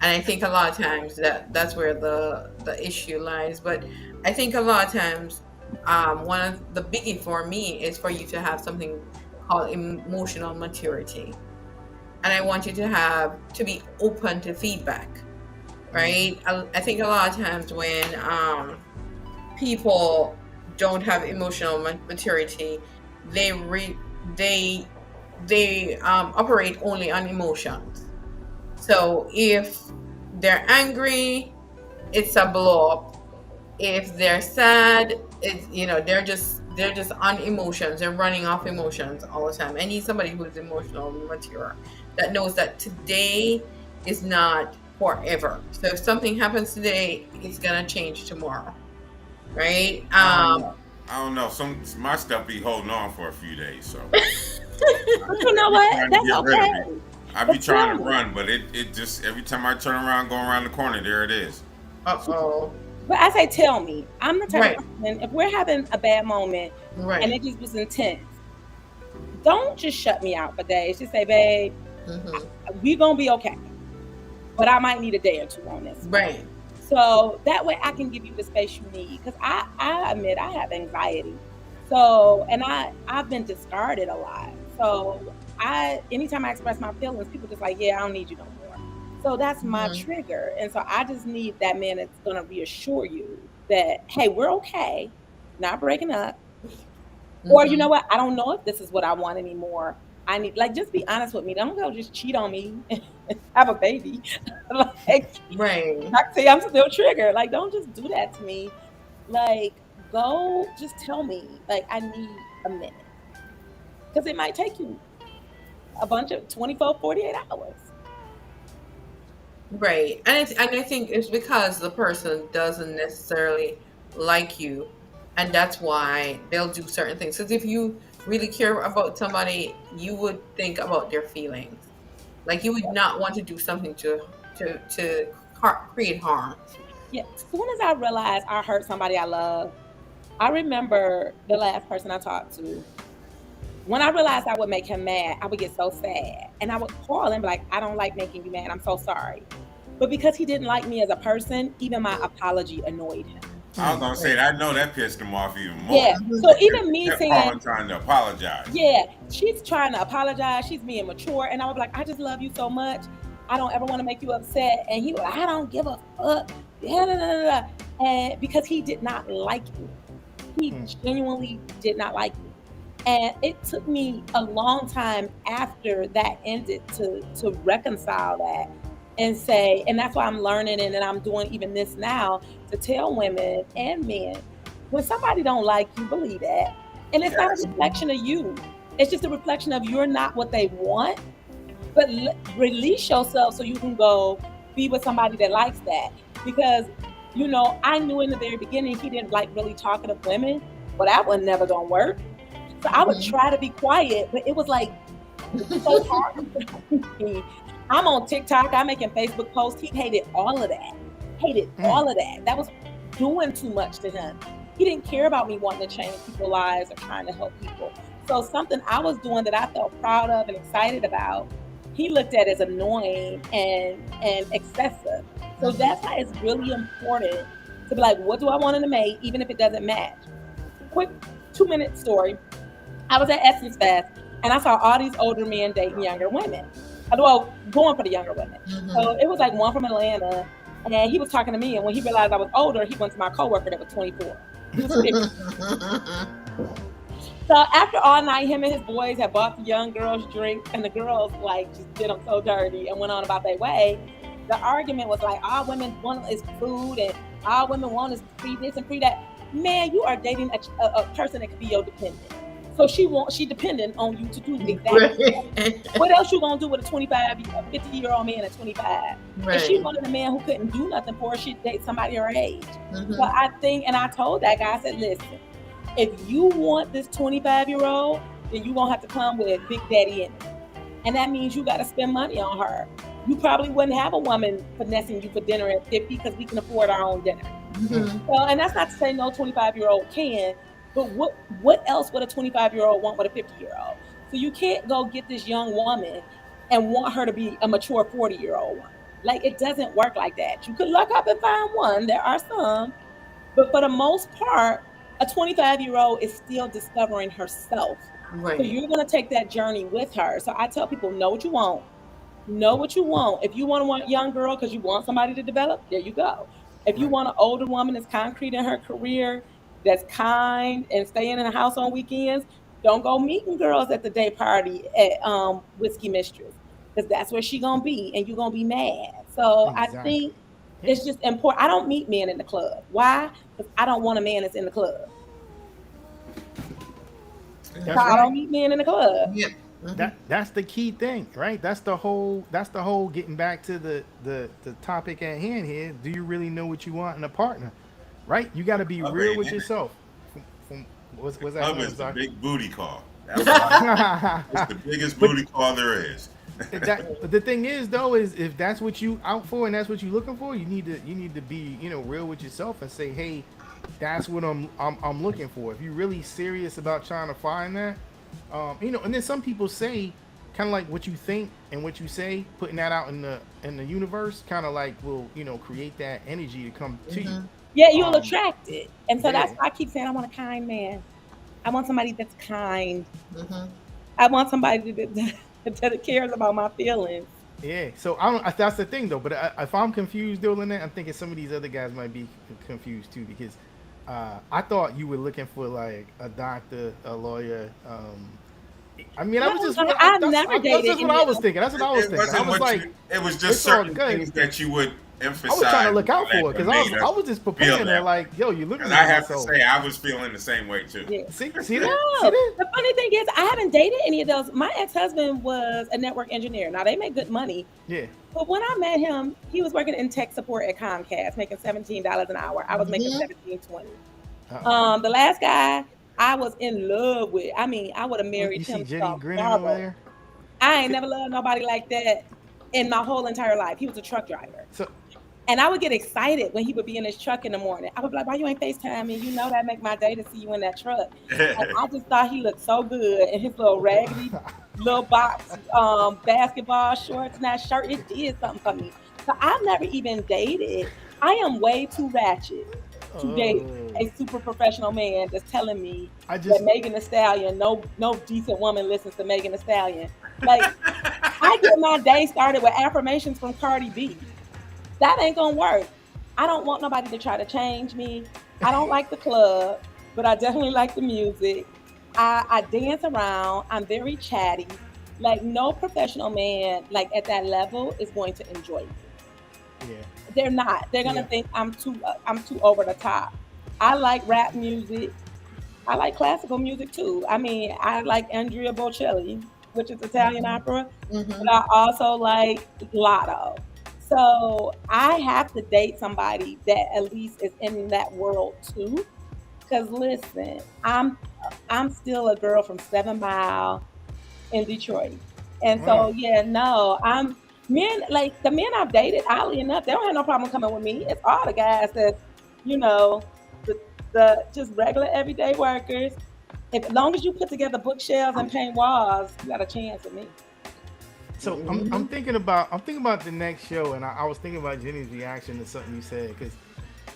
Speaker 2: And I think a lot of times that's where the issue lies. But I think a lot of times, one of the biggie for me is for you to have something called emotional maturity. And I want you to be open to feedback, right? I think a lot of times when people don't have emotional maturity, they operate only on emotions. So if they're angry, it's a blow up. If they're sad, it's they're just on emotions. They're running off emotions all the time. I need somebody who's emotional mature, that knows that today is not forever. So if something happens today, it's gonna change tomorrow, right?
Speaker 4: I don't know. My stuff be holding on for a few days, so
Speaker 3: You know what?
Speaker 4: trying to
Speaker 3: That's
Speaker 4: get rid of
Speaker 3: okay.
Speaker 4: it. I be
Speaker 3: It's
Speaker 4: trying to
Speaker 3: normal.
Speaker 4: run, but it just every time I turn around, going around the corner, there it is.
Speaker 2: Uh-oh.
Speaker 3: But I say, tell me. I'm the type
Speaker 2: Right.
Speaker 3: of person, if we're having a bad moment and
Speaker 2: Right.
Speaker 3: it just was intense, don't just shut me out for days. Just say, babe, we gonna be okay. But I might need a day or two on this.
Speaker 2: Right.
Speaker 3: So that way I can give you the space you need. Because I admit I have anxiety. So, and I've been discarded a lot. So anytime I express my feelings, people just like, yeah, I don't need you no more. So that's my trigger. And so I just need that man that's gonna reassure you that, hey, we're okay, not breaking up. Or you know what? I don't know if this is what I want anymore. I need, like, just be honest with me. Don't go just cheat on me and have a baby. Like,
Speaker 2: Right.
Speaker 3: I say I'm still triggered. Like, don't just do that to me. Like, go, just tell me. Like, I need a minute. Because it might take you a bunch of 24, 48 hours.
Speaker 2: Right. And I think it's because the person doesn't necessarily like you, and that's why they'll do certain things. Because if you really care about somebody, you would think about their feelings. Like, you would not want to do something to create harm.
Speaker 3: Yeah. As soon as I realized I hurt somebody I love, I remember the last person I talked to. When I realized I would make him mad, I would get so sad. And I would call and be like, I don't like making you mad. I'm so sorry. But because he didn't like me as a person, even my apology annoyed him.
Speaker 4: I was gonna say that. I know that pissed him off even more.
Speaker 3: Yeah. So even me
Speaker 4: Kept
Speaker 3: saying,
Speaker 4: calling, trying to apologize.
Speaker 3: yeah, she's trying to apologize. She's being mature. And I would be like, I just love you so much. I don't ever want to make you upset. And he was like, I don't give a fuck. And because he did not like me. He genuinely did not like me. And it took me a long time after that ended to reconcile that. and say, and that's why I'm learning and I'm doing even this now to tell women and men, when somebody don't like you, believe that. And it's not a
Speaker 4: Yes.
Speaker 3: reflection of you. It's just a reflection of you're not what they want, but release yourself so you can go be with somebody that likes that. Because, I knew in the very beginning he didn't like really talking to women, but that was never gonna work. So I would try to be quiet, but it was like so hard for me. I'm on TikTok, I'm making Facebook posts. He hated all of that. Hated all of that. That was doing too much to him. He didn't care about me wanting to change people's lives or trying to help people. So something I was doing that I felt proud of and excited about, he looked at as annoying and excessive. So that's why it's really important to be like, what do I want in a mate, even if it doesn't match? Quick 2-minute story. I was at Essence Fest and I saw all these older men dating younger women. Well, going for the younger women. So it was like one from Atlanta, and he was talking to me, and when he realized I was older, he went to my coworker that was 24. He was 50. So after all night, him and his boys had bought the young girls drinks, and the girls like just did them so dirty and went on about their way. The argument was like, all women want is food, and all women want is free this and free that. Man, you are dating a person that could be your dependent. So she dependent on you to do exactly. What else you gonna do with a 50-year-old man at 25? If she wanted a man who couldn't do nothing for her, she'd date somebody her age. So I think, and I told that guy, I said, listen, if you want this 25-year-old, then you gonna have to come with Big Daddy in it. And that means you gotta spend money on her. You probably wouldn't have a woman finessing you for dinner at 50 because we can afford our own dinner. So, and that's not to say no 25-year-old can, but what else would a 25-year-old want with a 50-year-old? So you can't go get this young woman and want her to be a mature 40-year-old woman. Like, it doesn't work like that. You could look up and find one. There are some. But for the most part, a 25-year-old is still discovering herself. So you're going to take that journey with her. So I tell people, know what you want. Know what you want. If you want a young girl because you want somebody to develop, there you go. If you want an older woman that's concrete in her career, that's kind and staying in the house on weekends, don't go meeting girls at the day party at Whiskey Mistress, because that's where she gonna be and you're gonna be mad. So I think it's just important. I don't meet men in the club. Why? Because I don't want a man that's in the club. I don't meet men in the club.
Speaker 2: Yeah.
Speaker 1: That's the key thing, right? That's the whole getting back to the topic at hand here. Do you really know what you want in a partner? Right? You got to be real with yourself. What's that?
Speaker 4: Club is the big booty call. That's why it's the biggest booty call there is.
Speaker 1: The thing is, though, is if that's what you out for and that's what you're looking for, you need to be real with yourself and say, hey, that's what I'm looking for. If you're really serious about trying to find that, and then some people say, kind of like what you think and what you say, putting that out in the universe, kind of like will create that energy to come to you.
Speaker 3: Yeah, you'll attract it. And so that's why I keep saying I want a kind man. I want somebody that's kind. I want somebody that cares about my feelings.
Speaker 1: Yeah, so that's the thing though. But if I'm confused, though, Lynnette, I'm thinking some of these other guys might be confused too, because I thought you were looking for like a doctor, a lawyer. I mean,
Speaker 3: I've
Speaker 1: That's
Speaker 3: never dated.
Speaker 1: just what I was thinking. That's what I was thinking. I was like,
Speaker 4: it was just certain things that you would emphasize.
Speaker 1: I was trying to look out for it because I was just preparing there, like, yo, you looking.
Speaker 4: I have to say, I was feeling the same way too.
Speaker 3: Yeah.
Speaker 1: See that?
Speaker 3: No,
Speaker 1: See that?
Speaker 3: the funny thing is, I haven't dated any of those. My ex-husband was a network engineer. Now they make good money.
Speaker 1: Yeah.
Speaker 3: But when I met him, he was working in tech support at Comcast, making $17 an hour. I was making $17.20. The last guy I was in love with. I mean, I would have married him.
Speaker 1: You see Jenny grinning over there?
Speaker 3: I ain't never loved nobody like that in my whole entire life. He was a truck driver. And I would get excited when he would be in his truck in the morning. I would be like, why you ain't FaceTime me? You know that make my day to see you in that truck. And I just thought he looked so good in his little raggedy little box basketball shorts and that shirt. It did something for me. So I've never even dated. I am way too ratchet to date a super professional man that's telling me that Megan Thee Stallion, no decent woman listens to Megan Thee Stallion. Like, I get my day started with affirmations from Cardi B. That ain't gonna work. I don't want nobody to try to change me. I don't like the club, but I definitely like the music. I dance around. I'm very chatty. Like no professional man, like at that level, is going to enjoy you.
Speaker 1: Yeah.
Speaker 3: They're not. They're gonna
Speaker 1: Yeah.
Speaker 3: think I'm too over the top. I like rap music. I like classical music too. I mean, I like Andrea Bocelli, which is Italian opera, but
Speaker 2: Mm-hmm.
Speaker 3: I also like Lotto. So I have to date somebody that at least is in that world too. Cause listen, I'm still a girl from 7 Mile in Detroit. And
Speaker 1: Wow.
Speaker 3: so yeah, no, I'm men like the men I've dated, oddly enough, they don't have no problem coming with me. It's all the guys that, you know, the the just regular everyday workers. If as long as you put together bookshelves and paint walls, you got a chance with me.
Speaker 1: So I'm thinking about the next show, and I was thinking about Jenny's reaction to something you said because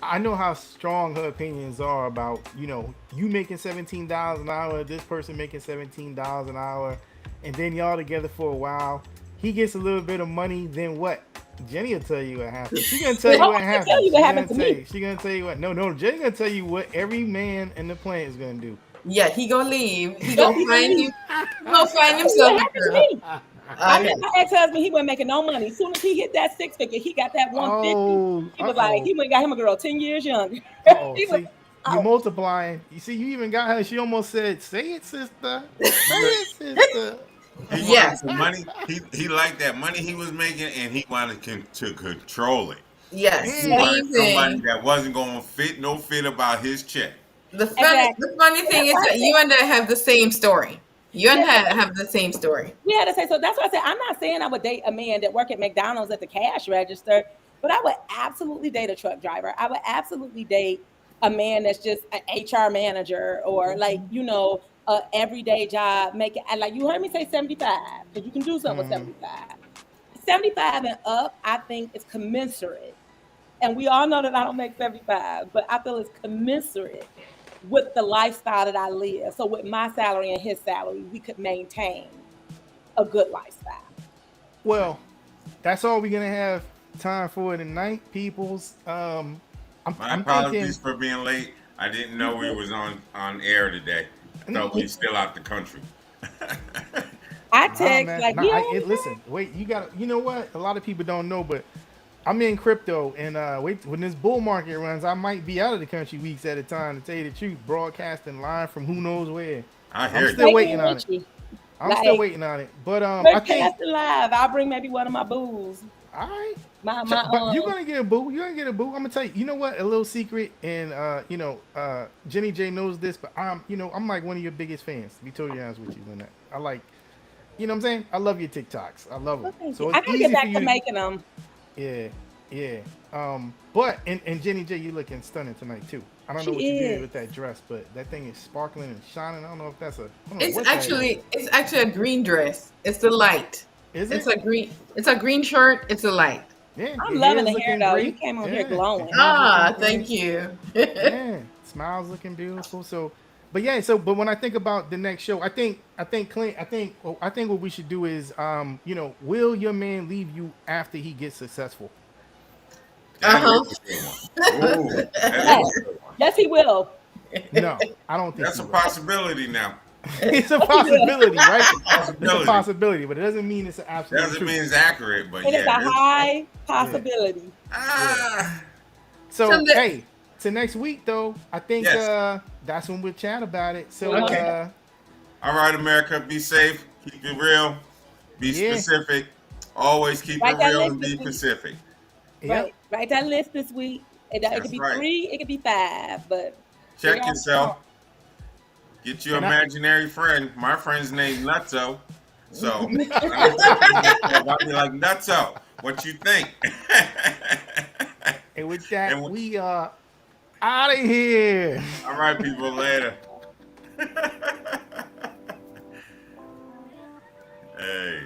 Speaker 1: I know how strong her opinions are about you making $17 an hour, this person making $17 an hour, and then y'all together for a while. He gets a little bit of money, then what? Jenny will tell you what happens. She gonna tell
Speaker 3: Oh,
Speaker 1: you
Speaker 3: I
Speaker 1: what
Speaker 3: can tell you
Speaker 1: happens.
Speaker 3: what happened to me.
Speaker 1: She gonna tell you what. No. Jenny gonna tell you what every man in the planet is gonna do.
Speaker 2: Yeah, he gonna leave. He
Speaker 3: Yep,
Speaker 2: gonna
Speaker 3: he gonna
Speaker 2: find
Speaker 3: leave.
Speaker 2: him. He gonna find
Speaker 3: Tell you what
Speaker 2: himself a
Speaker 3: happened to
Speaker 2: girl.
Speaker 3: me. I
Speaker 2: Okay.
Speaker 3: met my ex-husband, he wasn't making no money. As soon as he hit that 6 figure, he got that 150.
Speaker 1: Oh,
Speaker 3: He was like, he went and got him a girl 10 years younger.
Speaker 1: oh.
Speaker 3: He was
Speaker 1: See, you
Speaker 3: out.
Speaker 1: multiplying. You see, you even got her. She almost said, "Say it, sister. Say it, sister."
Speaker 4: He wanted
Speaker 2: Yes.
Speaker 4: the money. He liked that money he was making, and he wanted to control it.
Speaker 2: Yes.
Speaker 4: He
Speaker 1: Mm.
Speaker 4: wanted
Speaker 2: Same
Speaker 4: somebody
Speaker 2: thing.
Speaker 4: that wasn't going to fit about his check.
Speaker 3: Exactly.
Speaker 2: The funny thing
Speaker 3: That's
Speaker 2: is
Speaker 3: why I
Speaker 2: that
Speaker 3: said,
Speaker 2: you and I have the same story. You and
Speaker 3: yeah,
Speaker 2: I have the same story.
Speaker 3: we had to say, so that's why I said, I'm not saying I would date a man that work at McDonald's at the cash register, but I would absolutely date a truck driver. I would absolutely date a man that's just an HR manager or like, a everyday job making, and like you heard me say 75, because you can do something with
Speaker 1: Mm.
Speaker 3: 75. 75 and up, I think is commensurate. And we all know that I don't make 75, but I feel it's commensurate with the lifestyle that I live. So with my salary and his salary, we could maintain a good lifestyle.
Speaker 1: Well, that's all we're gonna have time for tonight, peoples.
Speaker 4: My
Speaker 1: I'm thinking.
Speaker 4: apologies for being late. I didn't
Speaker 3: You
Speaker 4: know we
Speaker 3: good?
Speaker 4: was on air today. Thought we still out the country.
Speaker 3: I
Speaker 1: Nah,
Speaker 3: text
Speaker 1: man.
Speaker 3: like,
Speaker 1: Nah,
Speaker 3: we on
Speaker 1: listen. Wait, you got to. You know what? A lot of people don't know, but I'm in crypto, and wait, when this bull market runs, I might be out of the country weeks at a time. To tell you the truth, broadcasting live from who knows where.
Speaker 4: I
Speaker 1: I'm
Speaker 4: hear you.
Speaker 1: still
Speaker 3: Take me
Speaker 1: waiting on
Speaker 3: with
Speaker 1: it.
Speaker 3: you.
Speaker 1: I'm still
Speaker 3: Like,
Speaker 1: waiting on it. But I
Speaker 3: we're
Speaker 1: think.
Speaker 3: casting live. I'll bring maybe one of my booze.
Speaker 1: All right.
Speaker 3: My
Speaker 1: But you're gonna get a boo. You're gonna get a boo. I'm gonna tell you. You know what? A little secret, and Jenny J knows this, but I'm like one of your biggest fans. To be totally honest with you, Lynnette. I like, what I'm saying. I love your TikToks. I love them.
Speaker 3: Well, thank you.
Speaker 1: So
Speaker 3: I
Speaker 1: it's
Speaker 3: gotta get
Speaker 1: easy for
Speaker 3: back
Speaker 1: you
Speaker 3: to
Speaker 1: to.
Speaker 3: making them.
Speaker 1: Yeah, yeah. But and Jenny J, you looking stunning tonight too. I don't
Speaker 3: She
Speaker 1: know what you did
Speaker 3: is.
Speaker 1: with that dress, but that thing is sparkling and shining. I don't know if that's a. I don't know
Speaker 2: It's
Speaker 1: what that is.
Speaker 2: actually it's actually a green dress. It's the light.
Speaker 1: Is
Speaker 2: It's
Speaker 1: it?
Speaker 2: a green. It's a green shirt. It's a light.
Speaker 1: Yeah,
Speaker 3: I'm
Speaker 1: your
Speaker 3: loving
Speaker 1: hair's
Speaker 3: the hair
Speaker 1: looking
Speaker 3: though. You
Speaker 1: great.
Speaker 3: came on here
Speaker 1: Yeah, your
Speaker 3: glowing.
Speaker 1: hair's looking
Speaker 2: Thank
Speaker 1: great.
Speaker 2: you.
Speaker 1: Yeah, smiles looking beautiful. So, but yeah. So, but when I think about the next show, I think Clint, I think what we should do is, will your man leave you after he gets successful?
Speaker 2: Uh
Speaker 4: That
Speaker 2: huh.
Speaker 4: is a good one. Ooh, that
Speaker 3: Yes.
Speaker 4: is a good one.
Speaker 3: Yes, he will.
Speaker 1: No, I don't think
Speaker 4: That's
Speaker 1: he
Speaker 4: a
Speaker 1: will.
Speaker 4: possibility now.
Speaker 1: It's a
Speaker 3: Yes, he will.
Speaker 1: possibility, right? It's a
Speaker 4: Possibility.
Speaker 1: possibility, but it doesn't mean it's an absolute
Speaker 4: Doesn't
Speaker 1: truth.
Speaker 4: mean it's accurate, but
Speaker 3: It is
Speaker 4: yeah,
Speaker 3: a
Speaker 4: it is.
Speaker 3: high
Speaker 1: Yeah,
Speaker 3: possibility.
Speaker 1: yeah.
Speaker 4: Ah,
Speaker 1: So,
Speaker 2: Someday.
Speaker 1: hey, to next week though, I think
Speaker 4: yes.
Speaker 1: that's when we'll chat about it. So,
Speaker 3: We gonna
Speaker 2: Okay.
Speaker 4: All right, America, be safe, keep it real, be
Speaker 1: yeah,
Speaker 4: specific. Always keep it
Speaker 3: write that
Speaker 4: real
Speaker 3: list
Speaker 4: and
Speaker 3: this
Speaker 4: be
Speaker 3: week.
Speaker 4: Pacific.
Speaker 1: yep.
Speaker 3: Write that list this week. It could
Speaker 4: That's
Speaker 3: be
Speaker 4: right.
Speaker 3: 3, it could be 5, but figure
Speaker 4: Check
Speaker 3: out what you
Speaker 4: yourself.
Speaker 3: want.
Speaker 4: Get your
Speaker 1: And I,
Speaker 4: imaginary friend. My friend's named Nutso. So when I'm talking to myself, I'll be like, Nutso, what you think?
Speaker 1: and with that,
Speaker 4: and
Speaker 1: we are out of here.
Speaker 4: all right, people, later. Hey.